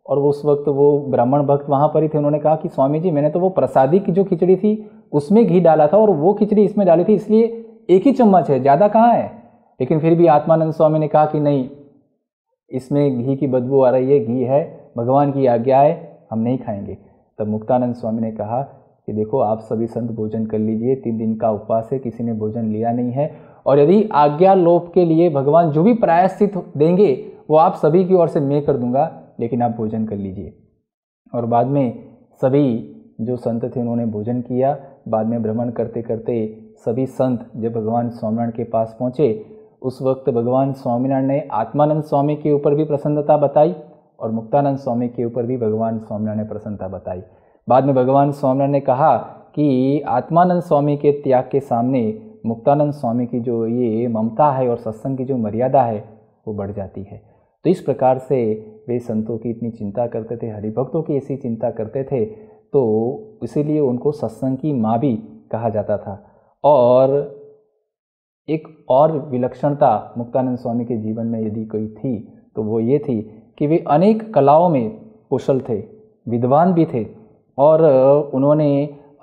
और उस वक्त वो ब्राह्मण भक्त वहाँ पर ही थे, उन्होंने कहा कि स्वामी जी मैंने तो वो प्रसादी की जो खिचड़ी थी उसमें घी डाला था और वो खिचड़ी इसमें डाली थी, इसलिए एक ही चम्मच है, ज़्यादा कहाँ है। लेकिन फिर भी आत्मानंद स्वामी ने कहा कि नहीं, इसमें घी की बदबू आ रही है, घी है, भगवान की आज्ञा है, हम नहीं खाएंगे। तब मुक्तानंद स्वामी ने कहा कि देखो आप सभी संत भोजन कर लीजिए, 3 दिन का उपवास है, किसी ने भोजन लिया नहीं है, और यदि आज्ञा लोप के लिए भगवान जो भी प्रायश्चित देंगे वो आप सभी की ओर से मैं कर दूंगा, लेकिन आप भोजन कर लीजिए। और बाद में सभी जो संत थे उन्होंने भोजन किया। बाद में भ्रमण करते करते सभी संत जब भगवान स्वामीनारायण के पास पहुँचे, उस वक्त भगवान स्वामीनारायण ने आत्मानंद स्वामी के ऊपर भी प्रसन्नता बताई और मुक्तानंद स्वामी के ऊपर भी भगवान स्वामीनारायण ने प्रसन्नता बताई। बाद में भगवान स्वामीनारायण ने कहा कि आत्मानंद स्वामी के त्याग के सामने मुक्तानंद स्वामी की जो ये ममता है और सत्संग की जो मर्यादा है वो बढ़ जाती है। तो इस प्रकार से वे संतों की इतनी चिंता करते थे, हरिभक्तों की ऐसी चिंता करते थे, तो इसीलिए उनको सत्संग की माँ भी कहा जाता था। और एक और विलक्षणता मुक्तानंद स्वामी के जीवन में यदि कोई थी तो वो ये थी कि वे अनेक कलाओं में कुशल थे, विद्वान भी थे, और उन्होंने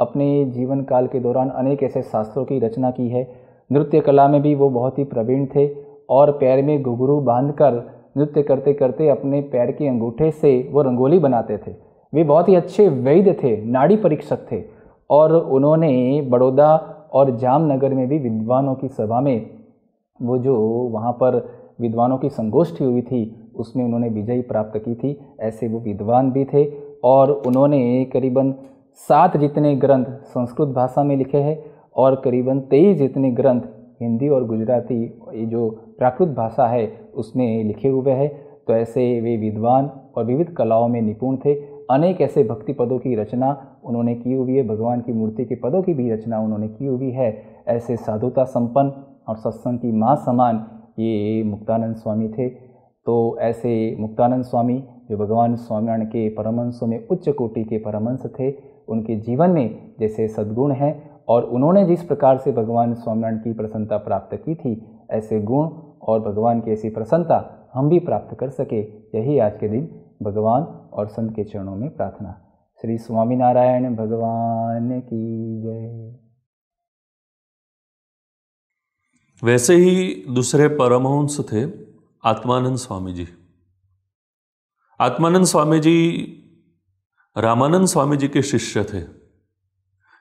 अपने जीवन काल के दौरान अनेक ऐसे शास्त्रों की रचना की है। नृत्य कला में भी वो बहुत ही प्रवीण थे और पैर में घुंघरू बांधकर नृत्य करते करते अपने पैर के अंगूठे से वो रंगोली बनाते थे। वे बहुत ही अच्छे वैद्य थे, नाड़ी परीक्षक थे, और उन्होंने बड़ौदा और जामनगर में भी विद्वानों की सभा में, वो जो वहाँ पर विद्वानों की संगोष्ठी हुई थी उसमें उन्होंने विजय प्राप्त की थी। ऐसे वो विद्वान भी थे और उन्होंने करीबन 7 जितने ग्रंथ संस्कृत भाषा में लिखे हैं और करीबन 23 जितने ग्रंथ हिंदी और गुजराती, ये जो प्राकृत भाषा है उसमें लिखे हुए हैं। तो ऐसे वे विद्वान और विविध कलाओं में निपुण थे। अनेक ऐसे भक्ति पदों की रचना उन्होंने की हुई है, भगवान की मूर्ति के पदों की भी रचना उन्होंने की हुई है। ऐसे साधुता संपन्न और सत्संग की माँ समान ये मुक्तानंद स्वामी थे। तो ऐसे मुक्तानंद स्वामी जो भगवान स्वामीनारायण के परमहंसों में उच्च कोटि के परमहंस थे, उनके जीवन में जैसे सद्गुण हैं और उन्होंने जिस प्रकार से भगवान स्वामीनारायण की प्रसन्नता प्राप्त की थी, ऐसे गुण और भगवान की ऐसी प्रसन्नता हम भी प्राप्त कर सके, यही आज के दिन भगवान और संत के चरणों में प्रार्थना। श्री स्वामीनारायण भगवान की जय। वैसे ही दूसरे परमहंस थे आत्मानंद स्वामी जी। आत्मानंद स्वामी जी रामानंद स्वामी जी के शिष्य थे,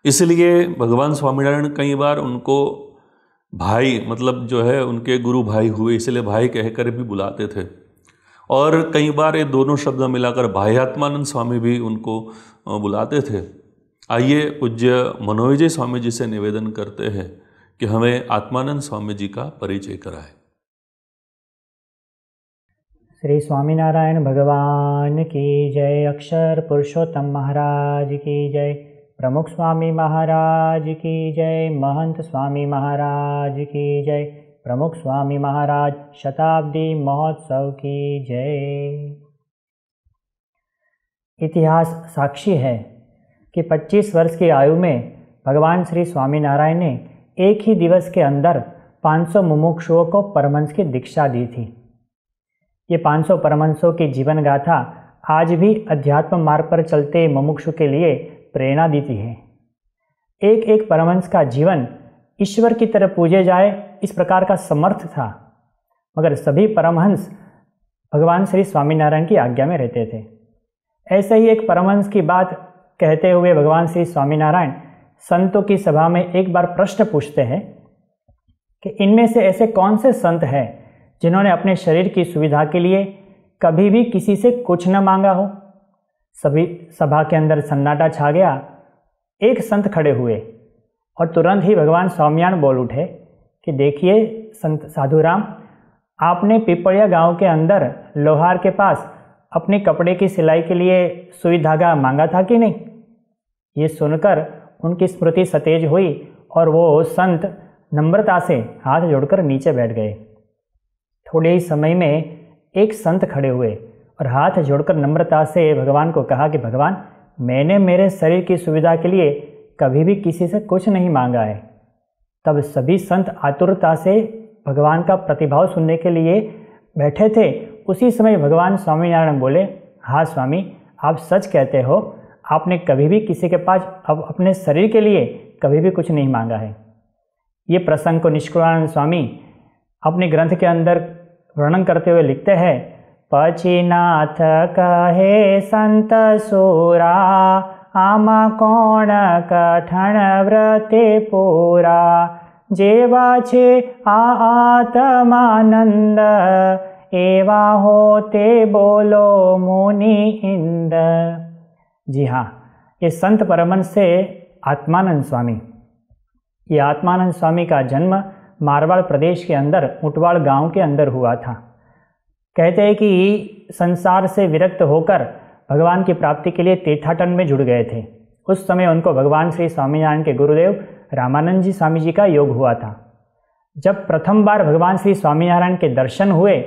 इसलिए भगवान स्वामीनारायण कई बार उनको भाई, मतलब जो है उनके गुरु भाई हुए, इसलिए भाई कहकर भी बुलाते थे। और कई बार ये दोनों शब्द मिलाकर भाई आत्मानंद स्वामी भी उनको बुलाते थे। आइए पूज्य मनोविजय स्वामी जी से निवेदन करते हैं कि हमें आत्मानंद स्वामी जी का परिचय कराएं। श्री स्वामीनारायण भगवान की जय। अक्षर पुरुषोत्तम महाराज की जय। प्रमुख स्वामी महाराज की जय। महंत स्वामी महाराज की जय। प्रमुख स्वामी महाराज शताब्दी महोत्सव की जय। इतिहास साक्षी है कि 25 वर्ष की आयु में भगवान श्री स्वामीनारायण ने एक ही दिवस के अंदर 500 मुमुक्षुओं को परमहंस की दीक्षा दी थी। ये 500 परमहंसों की जीवन गाथा आज भी अध्यात्म मार्ग पर चलते मुमुक्षु के लिए प्रेरणा देती है। एक एक परमहंस का जीवन ईश्वर की तरह पूजे जाए, इस प्रकार का समर्थ था, मगर सभी परमहंस भगवान श्री स्वामीनारायण की आज्ञा में रहते थे। ऐसे ही एक परमहंस की बात कहते हुए भगवान श्री स्वामीनारायण संतों की सभा में एक बार प्रश्न पूछते हैं कि इनमें से ऐसे कौन से संत हैं जिन्होंने अपने शरीर की सुविधा के लिए कभी भी किसी से कुछ न मांगा हो। सभी सभा के अंदर सन्नाटा छा गया। एक संत खड़े हुए और तुरंत ही भगवान स्वामीनारायण बोल उठे कि देखिए संत साधुराम, आपने पिपलिया गांव के अंदर लोहार के पास अपने कपड़े की सिलाई के लिए सुई धागा मांगा था कि नहीं। ये सुनकर उनकी स्मृति सतेज हुई और वो संत नम्रता से हाथ जोड़कर नीचे बैठ गए। थोड़े ही समय में एक संत खड़े हुए और हाथ जोड़कर नम्रता से भगवान को कहा कि भगवान, मैंने मेरे शरीर की सुविधा के लिए कभी भी किसी से कुछ नहीं मांगा है। तब सभी संत आतुरता से भगवान का प्रतिभाव सुनने के लिए बैठे थे। उसी समय भगवान स्वामीनारायण बोले, हाँ स्वामी, आप सच कहते हो, आपने कभी भी किसी के पास अब अपने शरीर के लिए कभी भी कुछ नहीं मांगा है। ये प्रसंग को निष्कुलानंद स्वामी अपने ग्रंथ के अंदर वर्णन करते हुए लिखते हैं, पचिनाथ कहे संत सूरा, आमा कोण कठण व्रते पूरा, जेवा छे आत्मानंद, एवा होते बोलो मुनि इंद। जी हाँ, ये संत परमहंस से आत्मानंद स्वामी, ये आत्मानंद स्वामी का जन्म मारवाड़ प्रदेश के अंदर उटवाड़ गांव के अंदर हुआ था। कहते हैं कि संसार से विरक्त होकर भगवान की प्राप्ति के लिए तीर्थाटन में जुड़ गए थे। उस समय उनको भगवान श्री स्वामीनारायण के गुरुदेव रामानंद जी स्वामी जी का योग हुआ था। जब प्रथम बार भगवान श्री स्वामीनारायण के दर्शन हुए,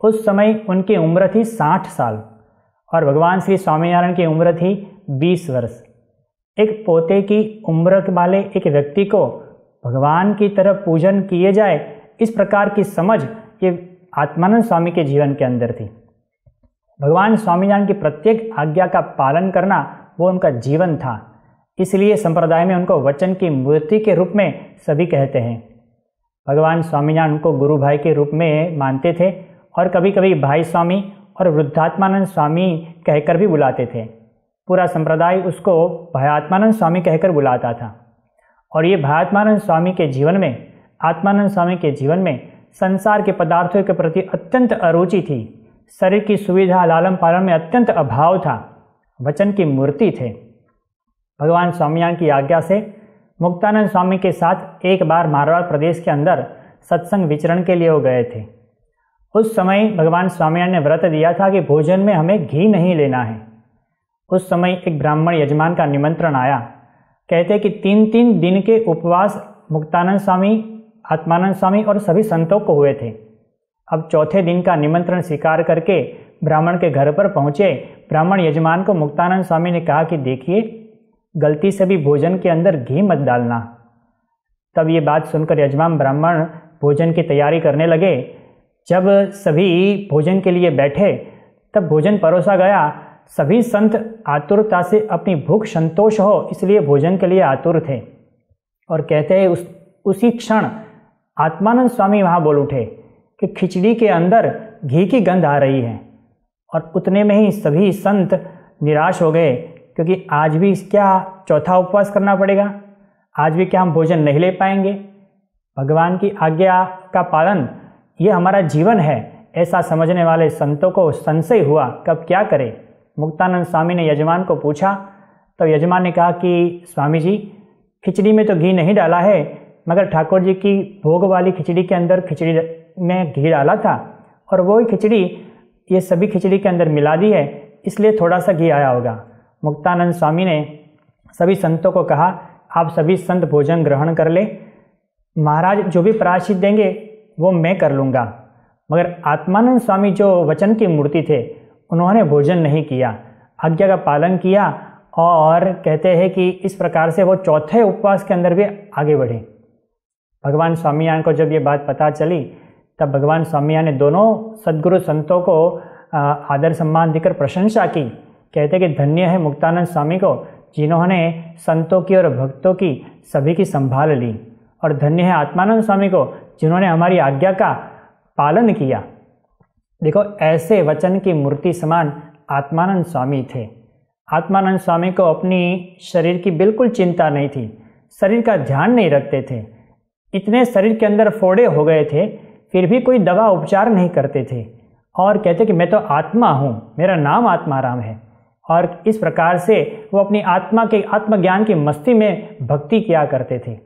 उस समय उनकी उम्र थी 60 साल और भगवान श्री स्वामीनारायण की उम्र थी 20 वर्ष। एक पोते की उम्र वाले एक व्यक्ति को भगवान की तरफ पूजन किए जाए, इस प्रकार की समझ ये आत्मानंद स्वामी के जीवन के अंदर थी। भगवान स्वामीनारायण की प्रत्येक आज्ञा का पालन करना वो उनका जीवन था। इसलिए संप्रदाय में उनको वचन की मूर्ति के रूप में सभी कहते हैं। भगवान स्वामीनारायण उनको गुरु भाई के रूप में मानते थे और कभी कभी भाई स्वामी और वृद्धात्मानंद स्वामी कहकर भी बुलाते थे। पूरा संप्रदाय उसको भयात्मानंद स्वामी कहकर बुलाता था। और ये भयात्मानंद स्वामी के जीवन में, आत्मानंद स्वामी के जीवन में संसार के पदार्थों के प्रति अत्यंत अरुचि थी। शरीर की सुविधा लालन पालन में अत्यंत अभाव था। वचन की मूर्ति थे। भगवान स्वामीनारायण की आज्ञा से मुक्तानंद स्वामी के साथ एक बार मारवाड़ प्रदेश के अंदर सत्संग विचरण के लिए वो गए थे। उस समय भगवान स्वामीनारायण ने व्रत दिया था कि भोजन में हमें घी नहीं लेना है। उस समय एक ब्राह्मण यजमान का निमंत्रण आया। कहते कि 3-3 दिन के उपवास मुक्तानंद स्वामी, आत्मानंद स्वामी और सभी संतों को हुए थे। अब चौथे दिन का निमंत्रण स्वीकार करके ब्राह्मण के घर पर पहुँचे। ब्राह्मण यजमान को मुक्तानंद स्वामी ने कहा कि देखिए, गलती से भी भोजन के अंदर घी मत डालना। तब ये बात सुनकर यजमान ब्राह्मण भोजन की तैयारी करने लगे। जब सभी भोजन के लिए बैठे तब भोजन परोसा गया। सभी संत आतुरता से अपनी भूख संतोष हो इसलिए भोजन के लिए आतुर थे। और कहते हैं उसी क्षण आत्मानंद स्वामी वहाँ बोल उठे कि खिचड़ी के अंदर घी की गंध आ रही है। और उतने में ही सभी संत निराश हो गए, क्योंकि आज भी क्या चौथा उपवास करना पड़ेगा, आज भी क्या हम भोजन नहीं ले पाएंगे। भगवान की आज्ञा का पालन ये हमारा जीवन है, ऐसा समझने वाले संतों को संशय हुआ कब क्या करें। मुक्तानंद स्वामी ने यजमान को पूछा, तो यजमान ने कहा कि स्वामी जी, खिचड़ी में तो घी नहीं डाला है, मगर ठाकुर जी की भोग वाली खिचड़ी के अंदर खिचड़ी में घी डाला था और वही खिचड़ी ये सभी खिचड़ी के अंदर मिला दी है, इसलिए थोड़ा सा घी आया होगा। मुक्तानंद स्वामी ने सभी संतों को कहा, आप सभी संत भोजन ग्रहण कर ले, महाराज जो भी प्रायश्चित देंगे वो मैं कर लूँगा। मगर आत्मानंद स्वामी जो वचन की मूर्ति थे, उन्होंने भोजन नहीं किया, आज्ञा का पालन किया। और कहते हैं कि इस प्रकार से वो चौथे उपवास के अंदर भी आगे बढ़े। भगवान स्वामीनारायण को जब ये बात पता चली, तब भगवान स्वामीनारायण ने दोनों सद्गुरु संतों को आदर सम्मान देकर प्रशंसा की। कहते कि धन्य है मुक्तानंद स्वामी को, जिन्होंने संतों की और भक्तों की सभी की संभाल ली, और धन्य है आत्मानंद स्वामी को, जिन्होंने हमारी आज्ञा का पालन किया। देखो, ऐसे वचन की मूर्ति समान आत्मानंद स्वामी थे। आत्मानंद स्वामी को अपनी शरीर की बिल्कुल चिंता नहीं थी, शरीर का ध्यान नहीं रखते थे। इतने शरीर के अंदर फोड़े हो गए थे, फिर भी कोई दवा उपचार नहीं करते थे। और कहते कि मैं तो आत्मा हूँ, मेरा नाम आत्माराम है। और इस प्रकार से वो अपनी आत्मा के आत्मज्ञान की मस्ती में भक्ति किया करते थे।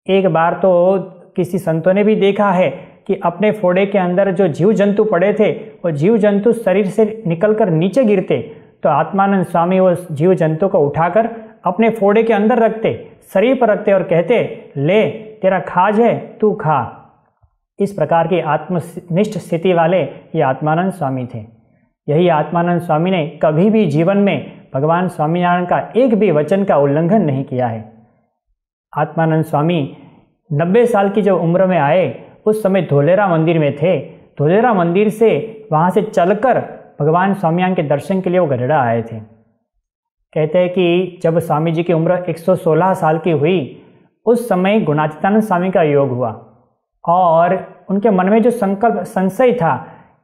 एक बार तो किसी संतों ने भी देखा है कि अपने फोड़े के अंदर जो जीव जंतु पड़े थे, वो जीव जंतु शरीर से निकलकर नीचे गिरते, तो आत्मानंद स्वामी वो जीव जंतु को उठाकर अपने फोड़े के अंदर रखते, शरीर पर रखते और कहते, ले तेरा खाज है, तू खा। इस प्रकार की आत्मनिष्ठ स्थिति वाले ये आत्मानंद स्वामी थे। यही आत्मानंद स्वामी ने कभी भी जीवन में भगवान स्वामीनारायण का एक भी वचन का उल्लंघन नहीं किया है। आत्मानंद स्वामी 90 साल की जब उम्र में आए उस समय धोलेरा मंदिर में थे। धोलेरा मंदिर से वहाँ से चलकर भगवान स्वामीनारायण के दर्शन के लिए वो गढ़ड़ा आए थे। कहते हैं कि जब स्वामी जी की उम्र 116 साल की हुई उस समय गुणातीतानंद स्वामी का योग हुआ और उनके मन में जो संशय था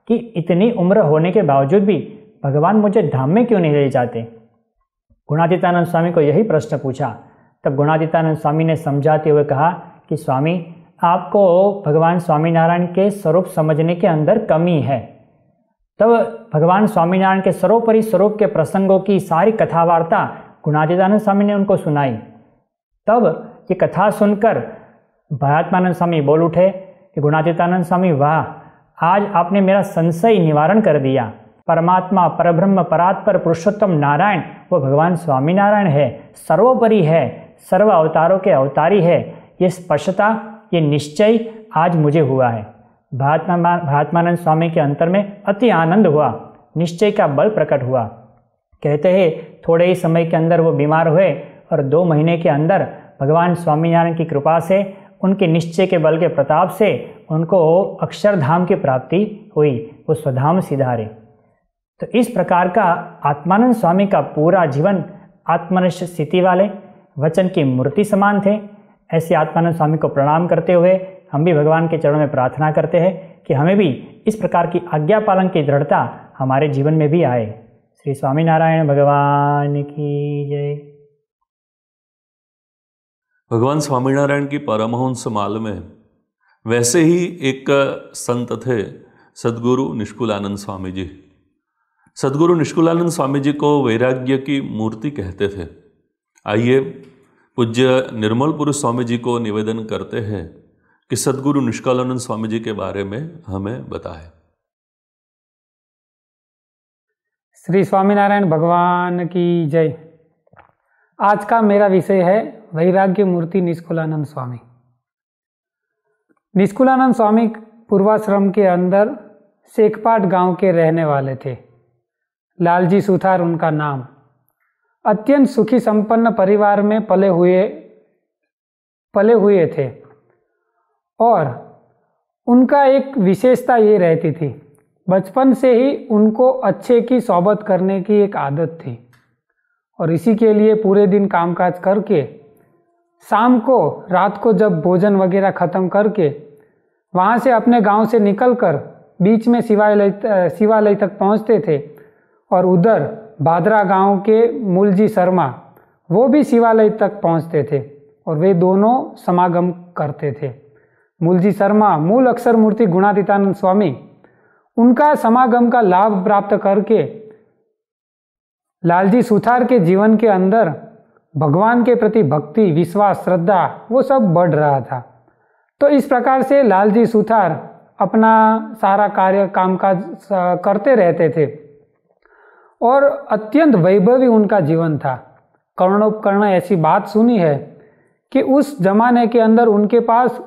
कि इतनी उम्र होने के बावजूद भी भगवान मुझे धाम में क्यों नहीं ले जाते। गुणातीतानंद स्वामी को यही प्रश्न पूछा। तब गुणातीतानंद स्वामी ने समझाते हुए कहा कि स्वामी, आपको भगवान स्वामीनारायण के स्वरूप समझने के अंदर कमी है। तब भगवान स्वामीनारायण के सर्वोपरि स्वरूप के प्रसंगों की सारी कथा वार्ता गुणातीतानंद स्वामी ने उनको सुनाई। तब ये कथा सुनकर भयात्मानंद स्वामी बोल उठे कि गुणातीतानंद स्वामी, वाह, आज आपने मेरा संशय निवारण कर दिया। परमात्मा, परब्रह्म, परात्पर पुरुषोत्तम नारायण वो भगवान स्वामीनारायण है, सर्वोपरि है, सर्व अवतारों के अवतारी है। ये स्पष्टता, ये निश्चय आज मुझे हुआ है। भयात्मानंद स्वामी के अंतर में अति आनंद हुआ, निश्चय का बल प्रकट हुआ। कहते हैं थोड़े ही समय के अंदर वो बीमार हुए और 2 महीने के अंदर भगवान स्वामीनारायण की कृपा से, उनके निश्चय के बल के प्रताप से उनको अक्षरधाम की प्राप्ति हुई, वो स्वधाम सिधारे। तो इस प्रकार का आत्मानंद स्वामी का पूरा जीवन आत्मनिष्ठ स्थिति वाले वचन की मूर्ति समान थे। ऐसे आत्मानंद स्वामी को प्रणाम करते हुए हम भी भगवान के चरणों में प्रार्थना करते हैं कि हमें भी इस प्रकार की आज्ञा पालन की दृढ़ता हमारे जीवन में भी आए। श्री स्वामीनारायण भगवान की जय। भगवान स्वामीनारायण की परमहंस माल में वैसे ही एक संत थे सद्गुरु निष्कुलानंद स्वामी जी। सद्गुरु निष्कुलानंद स्वामी जी को वैराग्य की मूर्ति कहते थे। आइए पूज्य निर्मल पुरुष स्वामी जी को निवेदन करते हैं कि सद्गुरु निष्कुलानंद स्वामी जी के बारे में हमें बताएं। श्री स्वामीनारायण भगवान की जय। आज का मेरा विषय है वैराग्य मूर्ति निष्कुलानंद स्वामी। निष्कुलानंद स्वामी पूर्वाश्रम के अंदर शेखपाट गांव के रहने वाले थे। लालजी सुथार उनका नाम। अत्यंत सुखी संपन्न परिवार में पले हुए थे और उनका एक विशेषता ये रहती थी, बचपन से ही उनको अच्छे की सोबत करने की एक आदत थी और इसी के लिए पूरे दिन कामकाज करके शाम को, रात को जब भोजन वगैरह ख़त्म करके वहाँ से अपने गांव से निकलकर बीच में शिवालय तक पहुँचते थे और उधर भादरा गांव के मूलजी शर्मा वो भी शिवालय तक पहुँचते थे और वे दोनों समागम करते थे। मूलजी शर्मा मूल अक्षर मूर्ति गुणातीतानंद स्वामी, उनका समागम का लाभ प्राप्त करके लालजी सुथार के जीवन के अंदर भगवान के प्रति भक्ति, विश्वास, श्रद्धा वो सब बढ़ रहा था। तो इस प्रकार से लालजी सुथार अपना सारा कार्य कामकाज करते रहते थे और अत्यंत वैभवी उनका जीवन था। कर्णोपकर्ण ऐसी बात सुनी है कि उस जमाने के अंदर उनके पास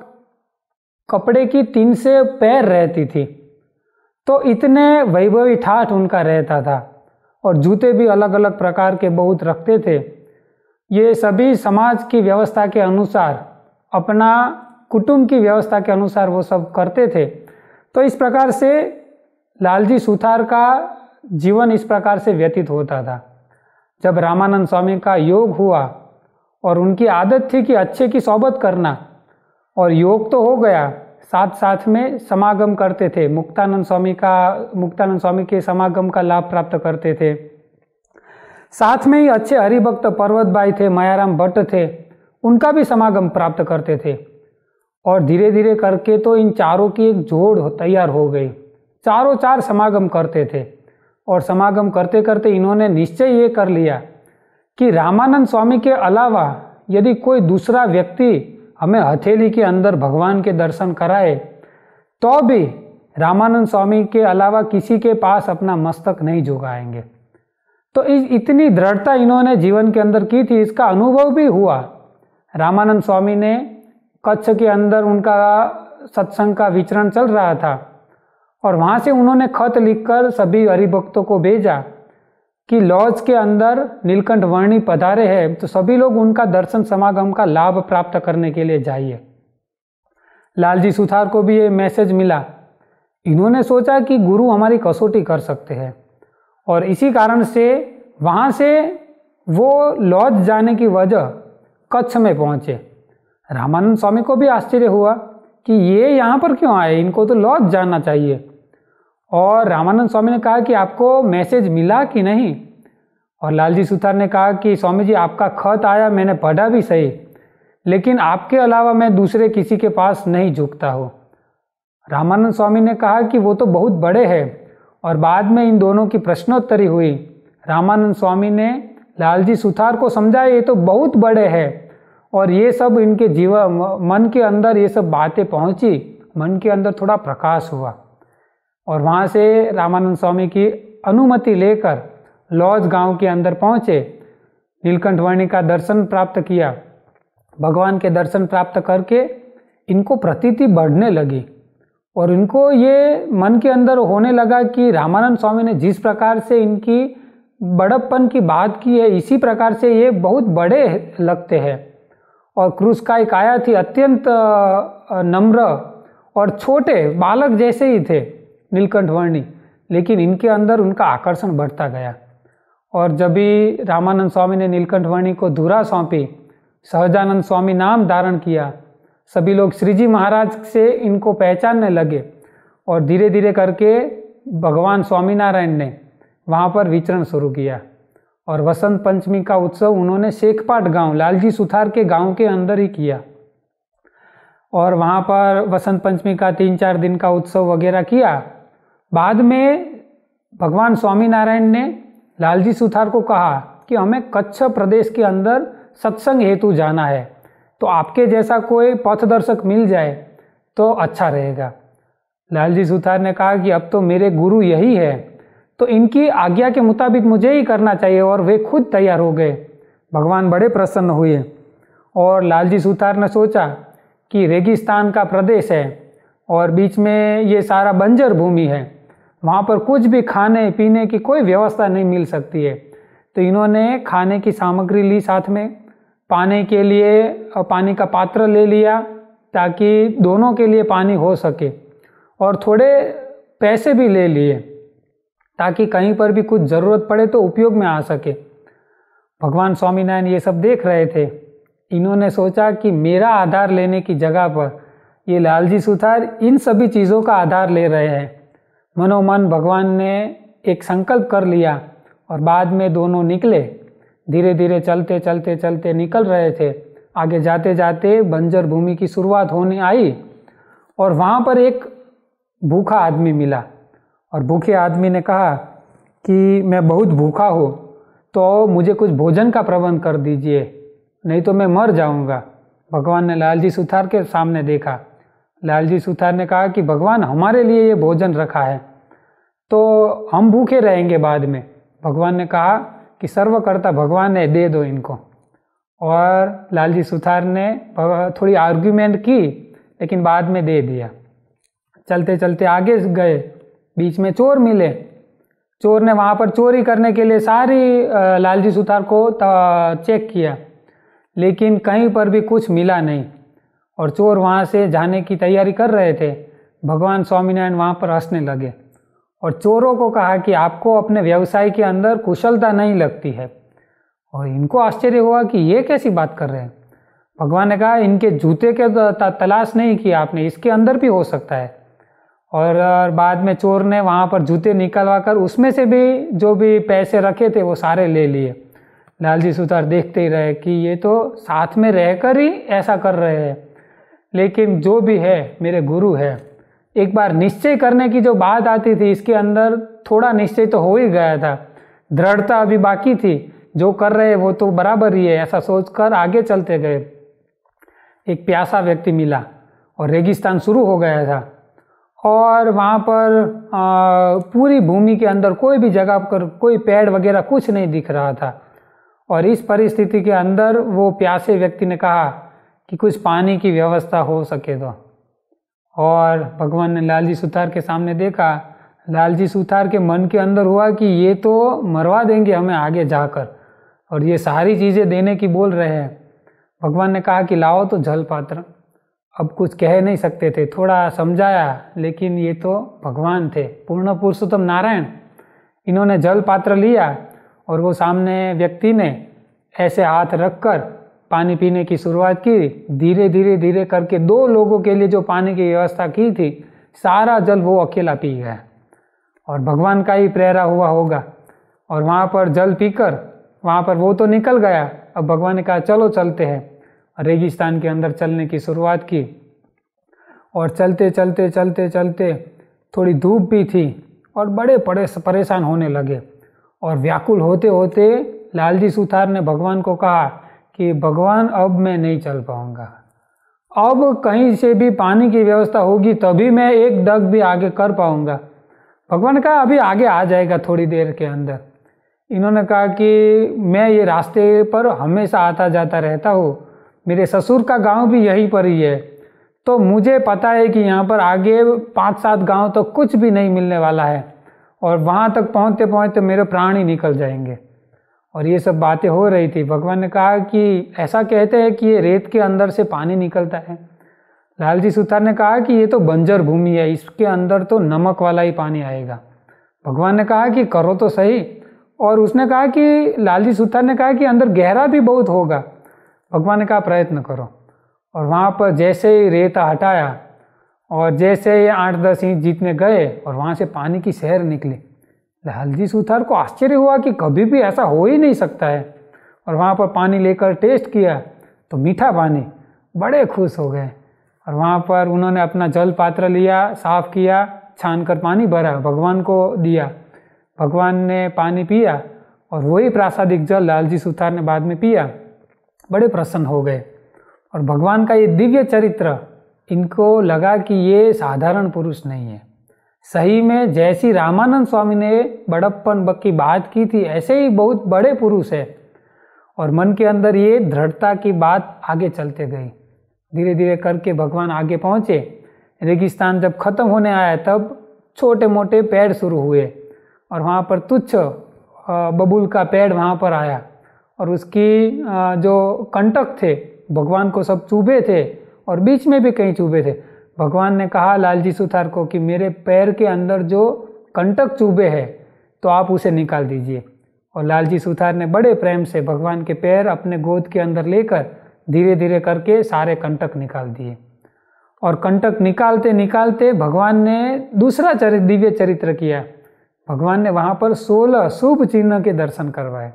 कपड़े की 300 पैर रहती थी, तो इतने वैभवी ठाठ उनका रहता था और जूते भी अलग अलग प्रकार के बहुत रखते थे। ये सभी समाज की व्यवस्था के अनुसार, अपना कुटुंब की व्यवस्था के अनुसार वो सब करते थे। तो इस प्रकार से लालजी सुथार का जीवन इस प्रकार से व्यतीत होता था। जब रामानंद स्वामी का योग हुआ और उनकी आदत थी कि अच्छे की सोबत करना, और योग तो हो गया, साथ साथ में समागम करते थे। मुक्तानंद स्वामी के समागम का लाभ प्राप्त करते थे। साथ में ही अच्छे हरिभक्त पर्वत भाई थे, मायाराम भट्ट थे, उनका भी समागम प्राप्त करते थे। और धीरे धीरे करके तो इन चारों की एक जोड़ तैयार हो गई। चारों चार समागम करते थे और समागम करते करते इन्होंने निश्चय ये कर लिया कि रामानंद स्वामी के अलावा यदि कोई दूसरा व्यक्ति हमें हथेली के अंदर भगवान के दर्शन कराए तो भी रामानंद स्वामी के अलावा किसी के पास अपना मस्तक नहीं झुकाएंगे। तो इतनी दृढ़ता इन्होंने जीवन के अंदर की थी। इसका अनुभव भी हुआ। रामानंद स्वामी ने कच्छ के अंदर उनका सत्संग का विचरण चल रहा था और वहाँ से उन्होंने खत लिखकर सभी हरिभक्तों को भेजा कि लॉज के अंदर नीलकंठ वर्णी पधारे हैं, तो सभी लोग उनका दर्शन समागम का लाभ प्राप्त करने के लिए जाइए। लालजी सुथार को भी ये मैसेज मिला। इन्होंने सोचा कि गुरु हमारी कसौटी कर सकते हैं, और इसी कारण से वहाँ से वो लॉज जाने की वजह कच्छ में पहुँचे। रामानंद स्वामी को भी आश्चर्य हुआ कि ये यहाँ पर क्यों आए, इनको तो लॉज जाना चाहिए। और रामानंद स्वामी ने कहा कि आपको मैसेज मिला कि नहीं। और लालजी सुथार ने कहा कि स्वामी जी, आपका खत आया, मैंने पढ़ा भी सही, लेकिन आपके अलावा मैं दूसरे किसी के पास नहीं झुकता हूँ। रामानंद स्वामी ने कहा कि वो तो बहुत बड़े हैं, और बाद में इन दोनों की प्रश्नोत्तरी हुई। रामानंद स्वामी ने लालजी सुथार को समझाया ये तो बहुत बड़े हैं, और ये सब इनके मन के अंदर ये सब बातें पहुँची, मन के अंदर थोड़ा प्रकाश हुआ। और वहाँ से रामानंद स्वामी की अनुमति लेकर लॉज गांव के अंदर पहुँचे, नीलकंठ वर्णी का दर्शन प्राप्त किया। भगवान के दर्शन प्राप्त करके इनको प्रतीति बढ़ने लगी, और इनको ये मन के अंदर होने लगा कि रामानंद स्वामी ने जिस प्रकार से इनकी बड़प्पन की बात की है, इसी प्रकार से ये बहुत बड़े लगते हैं। और क्रूस का एक आया थी, अत्यंत नम्र और छोटे बालक जैसे ही थे नीलकंठ वर्णी, लेकिन इनके अंदर उनका आकर्षण बढ़ता गया। और जब भी रामानंद स्वामी ने नीलकंठ वर्णी को धुरा सौंपी, सहजानंद स्वामी नाम धारण किया, सभी लोग श्रीजी महाराज से इनको पहचानने लगे, और धीरे धीरे करके भगवान स्वामीनारायण ने वहाँ पर विचरण शुरू किया। और वसंत पंचमी का उत्सव उन्होंने शेखपाट गांव, लालजी सुथार के गांव के अंदर ही किया, और वहाँ पर वसंत पंचमी का 3-4 दिन का उत्सव वगैरह किया। बाद में भगवान स्वामीनारायण ने लालजी सुथार को कहा कि हमें कच्छ प्रदेश के अंदर सत्संग हेतु जाना है, तो आपके जैसा कोई पथदर्शक मिल जाए तो अच्छा रहेगा। लालजी सुथार ने कहा कि अब तो मेरे गुरु यही है, तो इनकी आज्ञा के मुताबिक मुझे ही करना चाहिए, और वे खुद तैयार हो गए। भगवान बड़े प्रसन्न हुए, और लालजी सुथार ने सोचा कि रेगिस्तान का प्रदेश है और बीच में ये सारा बंजर भूमि है, वहाँ पर कुछ भी खाने पीने की कोई व्यवस्था नहीं मिल सकती है। तो इन्होंने खाने की सामग्री ली, साथ में पानी के लिए पानी का पात्र ले लिया ताकि दोनों के लिए पानी हो सके, और थोड़े पैसे भी ले लिए ताकि कहीं पर भी कुछ ज़रूरत पड़े तो उपयोग में आ सके। भगवान स्वामीनारायण ये सब देख रहे थे। इन्होंने सोचा कि मेरा आधार लेने की जगह पर ये लालजी सुथार इन सभी चीज़ों का आधार ले रहे हैं। मनोमन भगवान ने एक संकल्प कर लिया, और बाद में दोनों निकले। धीरे धीरे चलते चलते चलते निकल रहे थे। आगे जाते जाते बंजर भूमि की शुरुआत होने आई, और वहाँ पर एक भूखा आदमी मिला, और भूखे आदमी ने कहा कि मैं बहुत भूखा हूँ, तो मुझे कुछ भोजन का प्रबंध कर दीजिए, नहीं तो मैं मर जाऊँगा। भगवान ने लालजी सुथार के सामने देखा। लालजी सुथार ने कहा कि भगवान हमारे लिए ये भोजन रखा है, तो हम भूखे रहेंगे बाद में। भगवान ने कहा कि सर्वकर्ता भगवान है, दे दो इनको। और लालजी सुथार ने थोड़ी आर्ग्यूमेंट की, लेकिन बाद में दे दिया। चलते चलते आगे गए, बीच में चोर मिले। चोर ने वहाँ पर चोरी करने के लिए सारी लालजी सुथार को चेक किया, लेकिन कहीं पर भी कुछ मिला नहीं, और चोर वहाँ से जाने की तैयारी कर रहे थे। भगवान स्वामीनारायण वहाँ पर हंसने लगे, और चोरों को कहा कि आपको अपने व्यवसाय के अंदर कुशलता नहीं लगती है। और इनको आश्चर्य हुआ कि ये कैसी बात कर रहे हैं। भगवान ने कहा इनके जूते के तलाश नहीं किया आपने, इसके अंदर भी हो सकता है। और बाद में चोर ने वहाँ पर जूते निकलवा कर उसमें से भी जो भी पैसे रखे थे वो सारे ले लिए। लालजी सुथार देखते ही रहे कि ये तो साथ में रहकर ही ऐसा कर रहे हैं, लेकिन जो भी है मेरे गुरु है। एक बार निश्चय करने की जो बात आती थी, इसके अंदर थोड़ा निश्चय तो हो ही गया था, दृढ़ता अभी बाकी थी, जो कर रहे वो तो बराबर ही है, ऐसा सोचकर आगे चलते गए। एक प्यासा व्यक्ति मिला, और रेगिस्तान शुरू हो गया था, और वहाँ पर पूरी भूमि के अंदर कोई भी जगह पर कोई पेड़ वगैरह कुछ नहीं दिख रहा था। और इस परिस्थिति के अंदर वो प्यासे व्यक्ति ने कहा कि कुछ पानी की व्यवस्था हो सके तो। और भगवान ने लालजी सुथार के सामने देखा, लालजी सुथार के मन के अंदर हुआ कि ये तो मरवा देंगे हमें आगे जाकर, और ये सारी चीज़ें देने की बोल रहे हैं। भगवान ने कहा कि लाओ तो जल पात्र। अब कुछ कह नहीं सकते थे, थोड़ा समझाया, लेकिन ये तो भगवान थे, पूर्ण पुरुषोत्तम नारायण। इन्होंने जल पात्र लिया और वो सामने व्यक्ति ने ऐसे हाथ रखकर पानी पीने की शुरुआत की। धीरे धीरे धीरे करके 2 लोगों के लिए जो पानी की व्यवस्था की थी, सारा जल वो अकेला पी गया, और भगवान का ही प्रेरणा हुआ होगा। और वहाँ पर जल पीकर वहाँ पर वो तो निकल गया। अब भगवान ने कहा चलो चलते हैं, रेगिस्तान के अंदर चलने की शुरुआत की। और चलते चलते चलते चलते थोड़ी धूप भी थी और बड़े परेशान होने लगे। और व्याकुल होते होते लालजी सुथार ने भगवान को कहा कि भगवान अब मैं नहीं चल पाऊँगा, अब कहीं से भी पानी की व्यवस्था होगी तभी मैं एक डग भी आगे कर पाऊँगा। भगवान ने कहा अभी आगे आ जाएगा थोड़ी देर के अंदर। इन्होंने कहा कि मैं ये रास्ते पर हमेशा आता जाता रहता हूँ, मेरे ससुर का गांव भी यहीं पर ही है, तो मुझे पता है कि यहाँ पर आगे 5-7 गांव तो कुछ भी नहीं मिलने वाला है, और वहाँ तक पहुँचते पहुँचते मेरे प्राण ही निकल जाएंगे। और ये सब बातें हो रही थी। भगवान ने कहा कि ऐसा कहते हैं कि ये रेत के अंदर से पानी निकलता है। लालजी सुथार ने कहा कि ये तो बंजर भूमि है, इसके अंदर तो नमक वाला ही पानी आएगा। भगवान ने कहा कि करो तो सही। और उसने कहा कि लालजी सुथार ने कहा कि अंदर गहरा भी बहुत होगा। भगवान ने कहा प्रयत्न करो। और वहाँ पर जैसे ही रेता हटाया और जैसे ही 8-10 इंच जितने गए और वहाँ से पानी की शहर निकली, लालजी सुथार को आश्चर्य हुआ कि कभी भी ऐसा हो ही नहीं सकता है। और वहाँ पर पानी लेकर टेस्ट किया तो मीठा पानी, बड़े खुश हो गए। और वहाँ पर उन्होंने अपना जल पात्र लिया, साफ़ किया, छान कर पानी भरा, भगवान को दिया। भगवान ने पानी पिया और वही प्रासादिक जल लालजी सुथार ने बाद में पिया, बड़े प्रसन्न हो गए। और भगवान का ये दिव्य चरित्र, इनको लगा कि ये साधारण पुरुष नहीं है। सही में जैसी रामानंद स्वामी ने बड़प्पन की बात की थी, ऐसे ही बहुत बड़े पुरुष है। और मन के अंदर ये दृढ़ता की बात आगे चलते गई। धीरे धीरे करके भगवान आगे पहुँचे। रेगिस्तान जब खत्म होने आया तब छोटे मोटे पेड़ शुरू हुए, और वहाँ पर तुच्छ बबूल का पेड़ वहाँ पर आया, और उसकी जो कंटक थे भगवान को सब चुभे थे, और बीच में भी कहीं चुभे थे। भगवान ने कहा लालजी सुथार को कि मेरे पैर के अंदर जो कंटक चुभे हैं तो आप उसे निकाल दीजिए। और लालजी सुथार ने बड़े प्रेम से भगवान के पैर अपने गोद के अंदर लेकर धीरे धीरे करके सारे कंटक निकाल दिए। और कंटक निकालते निकालते भगवान ने दूसरा दिव्य चरित्र किया। भगवान ने वहाँ पर 16 शुभ चिन्ह के दर्शन करवाए।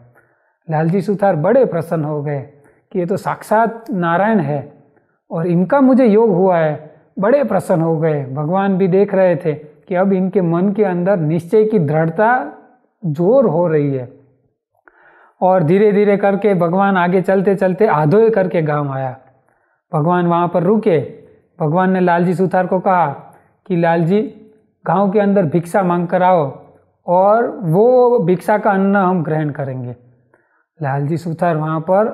लालजी सुथार बड़े प्रसन्न हो गए कि ये तो साक्षात नारायण है और इनका मुझे योग हुआ है। बड़े प्रसन्न हो गए। भगवान भी देख रहे थे कि अब इनके मन के अंदर निश्चय की दृढ़ता जोर हो रही है। और धीरे धीरे करके भगवान आगे चलते चलते आधोए करके गांव आया। भगवान वहाँ पर रुके। भगवान ने लालजी सुथार को कहा कि लालजी, गांव के अंदर भिक्षा मांग कर आओ और वो भिक्षा का अन्न हम ग्रहण करेंगे। लालजी सुथार वहाँ पर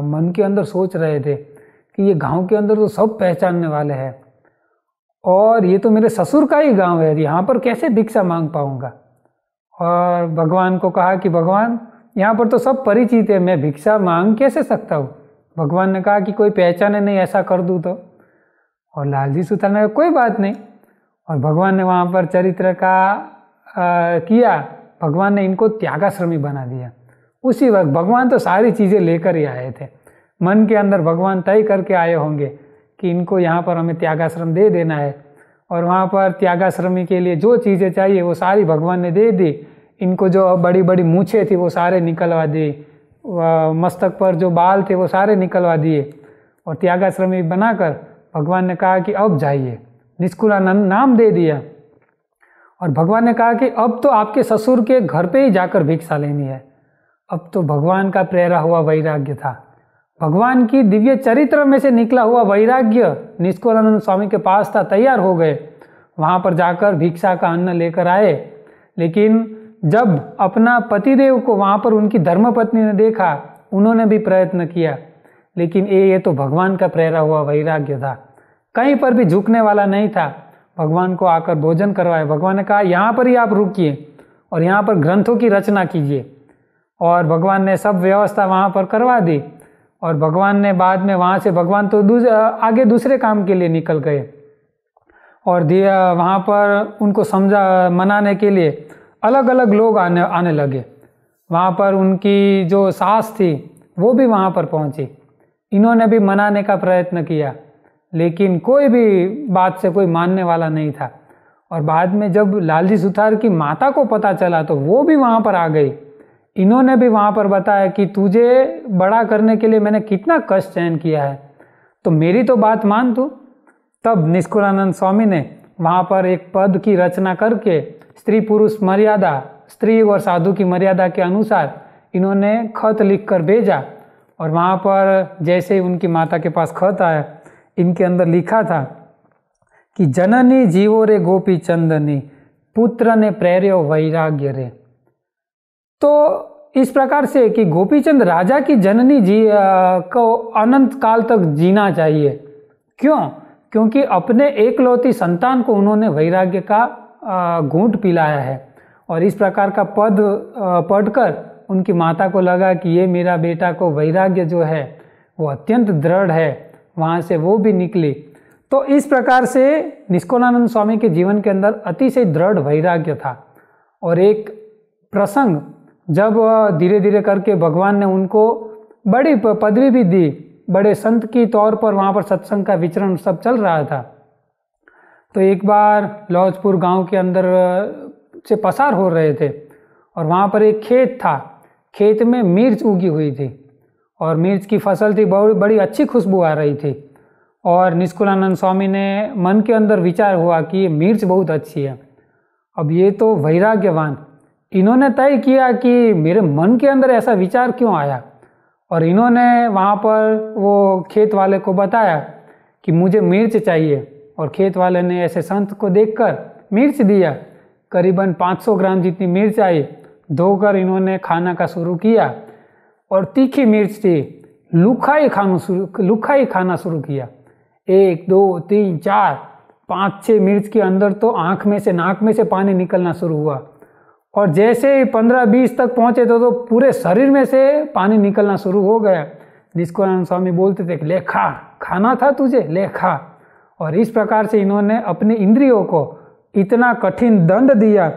मन के अंदर सोच रहे थे कि ये गांव के अंदर तो सब पहचानने वाले हैं, और ये तो मेरे ससुर का ही गांव है, यहाँ पर कैसे भिक्षा मांग पाऊँगा। और भगवान को कहा कि भगवान, यहाँ पर तो सब परिचित है, मैं भिक्षा मांग कैसे सकता हूँ। भगवान ने कहा कि कोई पहचाने नहीं, ऐसा कर दूँ तो। और लालजी सुथार ने कहा कोई बात नहीं। और भगवान ने वहाँ पर चरित्र का किया। भगवान ने इनको त्यागाश्रमी बना दिया। उसी वक्त भगवान तो सारी चीज़ें लेकर ही आए थे। मन के अंदर भगवान तय करके आए होंगे कि इनको यहाँ पर हमें त्यागाश्रम दे देना है। और वहाँ पर त्यागाश्रमी के लिए जो चीज़ें चाहिए वो सारी भगवान ने दे दी। इनको जो बड़ी बड़ी मूछें थी वो सारे निकलवा दी, मस्तक पर जो बाल थे वो सारे निकलवा दिए। और त्यागाश्रमी बनाकर भगवान ने कहा कि अब जाइए, निष्कुलानंद नाम दे दिया। और भगवान ने कहा कि अब तो आपके ससुर के घर पे ही जाकर भिक्षा लेनी है। अब तो भगवान का प्रेरा हुआ वैराग्य था। भगवान की दिव्य चरित्र में से निकला हुआ वैराग्य निष्कुलानंद स्वामी के पास था, तैयार हो गए। वहाँ पर जाकर भिक्षा का अन्न लेकर आए। लेकिन जब अपना पतिदेव को वहाँ पर उनकी धर्मपत्नी ने देखा, उन्होंने भी प्रयत्न किया, लेकिन ये तो भगवान का प्रेरा हुआ वैराग्य था, कहीं पर भी झुकने वाला नहीं था। भगवान को आकर भोजन करवाया। भगवान ने कहा यहाँ पर ही आप रुकिए और यहाँ पर ग्रंथों की रचना कीजिए। और भगवान ने सब व्यवस्था वहाँ पर करवा दी। और भगवान ने बाद में वहाँ से भगवान तो आगे दूसरे काम के लिए निकल गए और वहाँ पर उनको मनाने के लिए अलग अलग लोग आने लगे। वहाँ पर उनकी जो सास थी वो भी वहाँ पर पहुँची। इन्होंने भी मनाने का प्रयत्न किया, लेकिन कोई भी बात से कोई मानने वाला नहीं था। और बाद में जब लालजी सुथार की माता को पता चला तो वो भी वहाँ पर आ गई। इन्होंने भी वहाँ पर बताया कि तुझे बड़ा करने के लिए मैंने कितना कष्ट सहन किया है, तो मेरी तो बात मान तू। तब निष्कुलानंद स्वामी ने वहाँ पर एक पद की रचना करके स्त्री पुरुष मर्यादा, स्त्री और साधु की मर्यादा के अनुसार इन्होंने खत लिखकर भेजा। और वहाँ पर जैसे ही उनकी माता के पास खत आया, इनके अंदर लिखा था कि जननी जीवो रे गोपी चंदनी, पुत्र ने प्रेर्यो वैराग्य रे। तो इस प्रकार से कि गोपीचंद राजा की जननी को अनंत काल तक जीना चाहिए। क्यों? क्योंकि अपने एकलौती संतान को उन्होंने वैराग्य का घूंट पिलाया है। और इस प्रकार का पद पढ़कर उनकी माता को लगा कि ये मेरा बेटा को वैराग्य जो है वो अत्यंत दृढ़ है, वहाँ से वो भी निकली। तो इस प्रकार से निष्कुलानंद स्वामी के जीवन के अंदर अतिशय दृढ़ वैराग्य था। और एक प्रसंग जब धीरे धीरे करके भगवान ने उनको बड़ी पदवी भी दी, बड़े संत की तौर पर वहाँ पर सत्संग का विचरण सब चल रहा था। तो एक बार लौजपुर गांव के अंदर से पसार हो रहे थे और वहाँ पर एक खेत था। खेत में मिर्च उगी हुई थी और मिर्च की फसल थी, बड़ी अच्छी खुशबू आ रही थी। और निष्कुलानंद स्वामी ने मन के अंदर विचार हुआ कि ये मिर्च बहुत अच्छी है। अब ये तो वैराग्यवान, इन्होंने तय किया कि मेरे मन के अंदर ऐसा विचार क्यों आया। और इन्होंने वहाँ पर वो खेत वाले को बताया कि मुझे मिर्च चाहिए। और खेत वाले ने ऐसे संत को देखकर मिर्च दिया। करीबन 500 ग्राम जितनी मिर्च आई। धोकर इन्होंने खाना का शुरू किया और तीखी मिर्च थी, लुखाई खाना शुरू किया। 1 2 3 4 5 6 मिर्च के अंदर तो आँख में से, नाक में से पानी निकलना शुरू हुआ। और जैसे ही 15-20 तक पहुँचे तो पूरे शरीर में से पानी निकलना शुरू हो गया। निष्कुलानंद स्वामी बोलते थे कि ले खा, खाना था तुझे, ले खा। और इस प्रकार से इन्होंने अपनी इंद्रियों को इतना कठिन दंड दिया।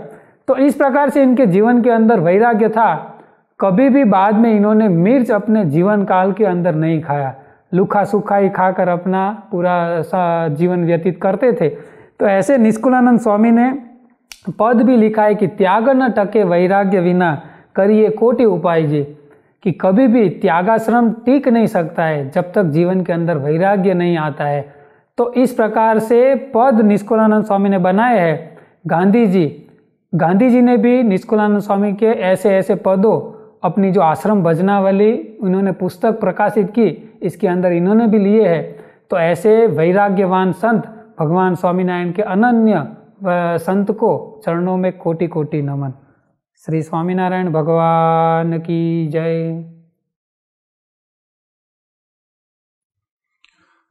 तो इस प्रकार से इनके जीवन के अंदर वैराग्य था। कभी भी बाद में इन्होंने मिर्च अपने जीवन काल के अंदर नहीं खाया, लुखा सूखा ही खाकर अपना पूरा जीवन व्यतीत करते थे। तो ऐसे निष्कुलानंद स्वामी ने पद भी लिखा है कि त्याग न टके वैराग्य विना, करिए कोटि उपाय जी। कि कभी भी त्यागाश्रम टिक नहीं सकता है जब तक जीवन के अंदर वैराग्य नहीं आता है। तो इस प्रकार से पद निष्कुलानंद स्वामी ने बनाए हैं। गांधी जी ने भी निष्कुलानंद स्वामी के ऐसे ऐसे पदों, अपनी जो आश्रम भजनावली उन्होंने पुस्तक प्रकाशित की, इसके अंदर इन्होंने भी लिए हैं। तो ऐसे वैराग्यवान संत भगवान स्वामीनारायण के अनन्य संत को चरणों में कोटि कोटि नमन। श्री स्वामीनारायण भगवान की जय।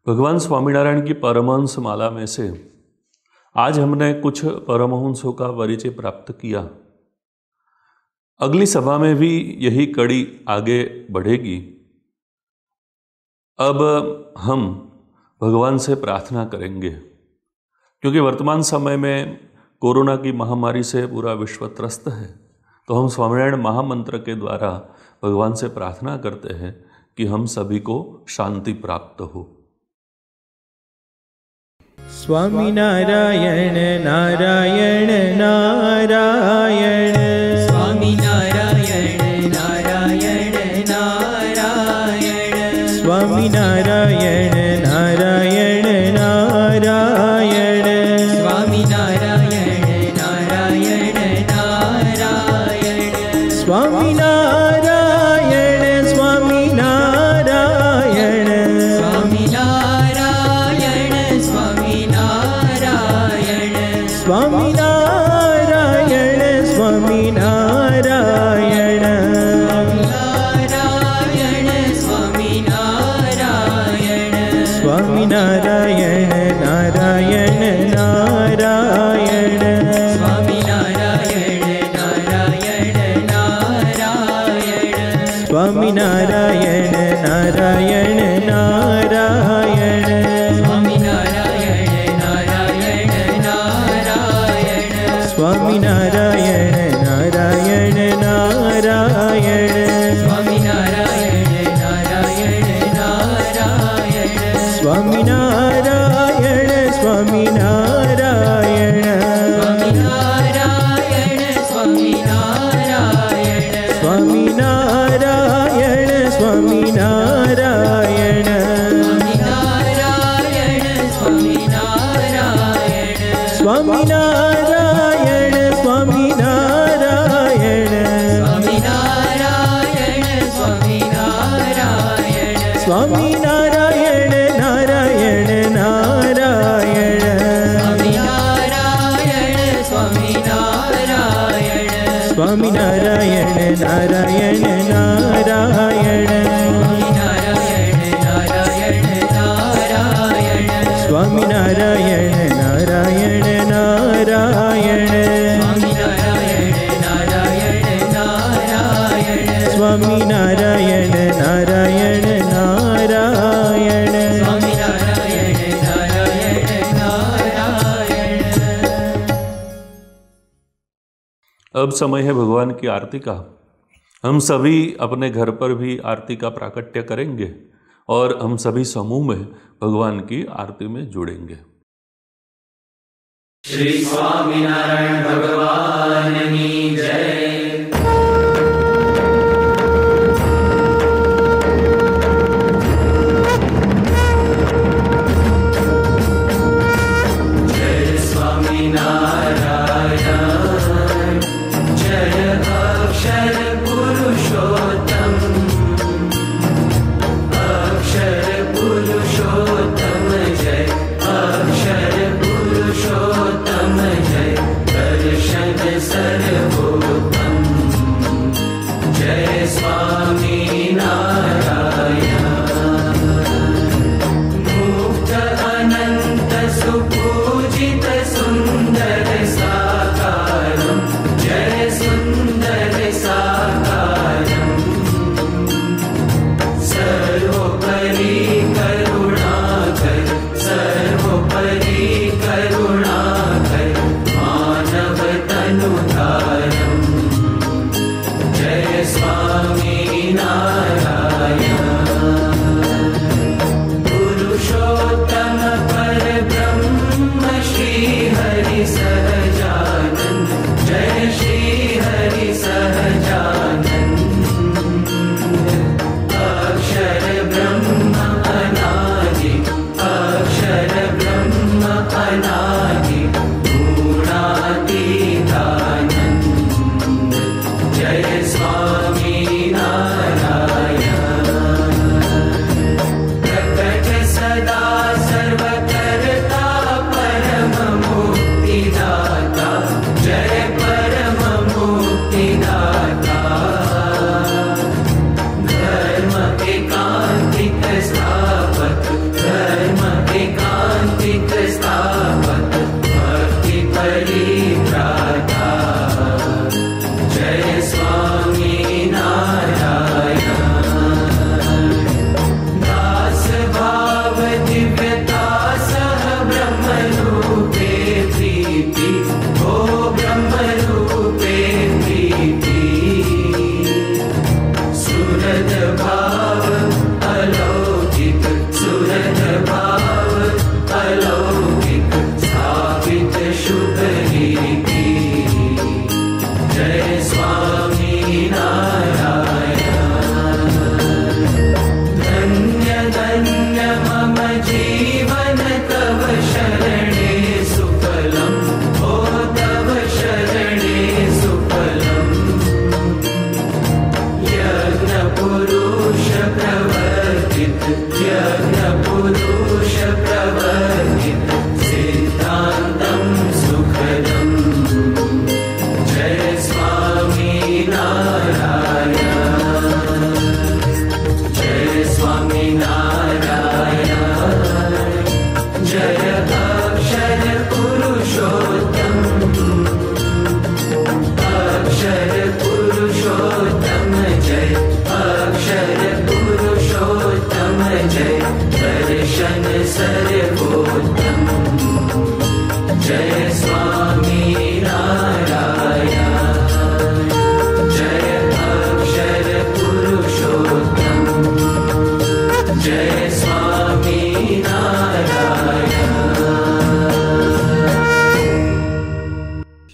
भगवान स्वामीनारायण की परमहंस माला में से आज हमने कुछ परमहंसों का परिचय प्राप्त किया। अगली सभा में भी यही कड़ी आगे बढ़ेगी। अब हम भगवान से प्रार्थना करेंगे, क्योंकि वर्तमान समय में कोरोना की महामारी से पूरा विश्व त्रस्त है। तो हम स्वामीनारायण महामंत्र के द्वारा भगवान से प्रार्थना करते हैं कि हम सभी को शांति प्राप्त हो। स्वामीनारायण नारायण नारायण, स्वामीनारायण नारायण नारायण, स्वामीनारायण नारायण नारायण, स्वामीनारायण नारायण नारायण, स्वामीनारायण स्वामीनारायण, स्वामीनारायण स्वामीनारायण, स्वामीनारायण स्वामीनारायण, स्वामीनारायण स्वामीनारायण नारायण नारायण। स्वामिनारायण नारायण नारायण स्वामिनारायण नारायण नारायण स्वामिनारायण नारायण नारायण स्वामिनारायण नारायण नारायण स्वामिनारायण स्वामिनारायण स्वामिनारायण स्वामिनारायण स्वामिनारायण स्वामिनारायण स्वामिनारायण स्वामिनारायण नारायण नारायण स्वामिनारायण नारायण नारायण स्वामिनारायण नारायण नारायण स्वामिनारायण नारायण नारायण अब समय है भगवान की आरती का। हम सभी अपने घर पर भी आरती का प्राकट्य करेंगे और हम सभी समूह में भगवान की आरती में जुड़ेंगे। श्री स्वामिनारायण भगवान की जय। सर्वोत्तम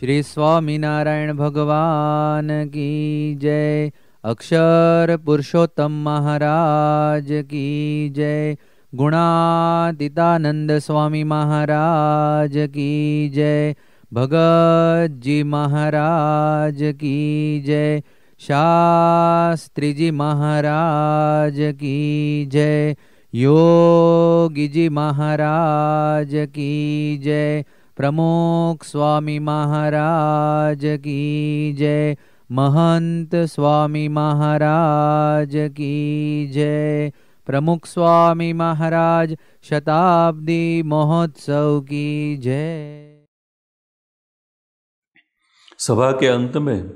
श्री स्वामीनारायण भगवान की जय। अक्षर पुरुषोत्तम महाराज की जय। गुणातीतानंद स्वामी महाराज की जय। भगत जी महाराज की जय। शास्त्री जी महाराज की जय। योगी जी महाराज की जय। प्रमुख स्वामी महाराज की जय। महंत स्वामी महाराज की जय। प्रमुख स्वामी महाराज शताब्दी महोत्सव की जय। सभा के अंत में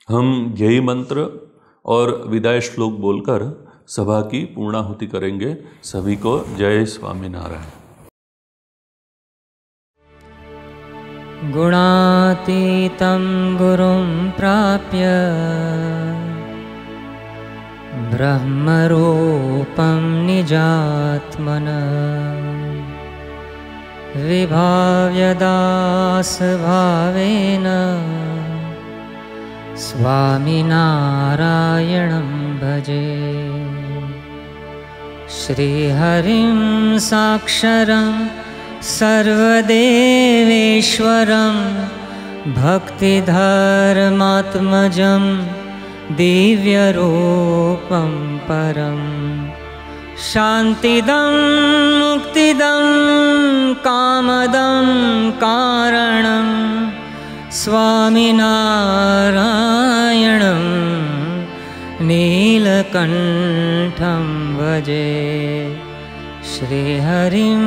हम जय मंत्र और विदाई श्लोक बोलकर सभा की पूर्णाहुति करेंगे। सभी को जय स्वामीनारायण। गुणातीतं गुरुं प्राप्य ब्रह्मरूपं निजात्मना विभाव्य दासभावेन स्वामिनारायणं भजे। श्रीहरिं साक्षरं सर्वदेवेश्वरं भक्तिधर्मात्मजं दिव्यरूपं परं शान्तिदं मुक्तिदं कामदं कारणं स्वामिनारायणं नीलकण्ठं भजे। श्रीहरिं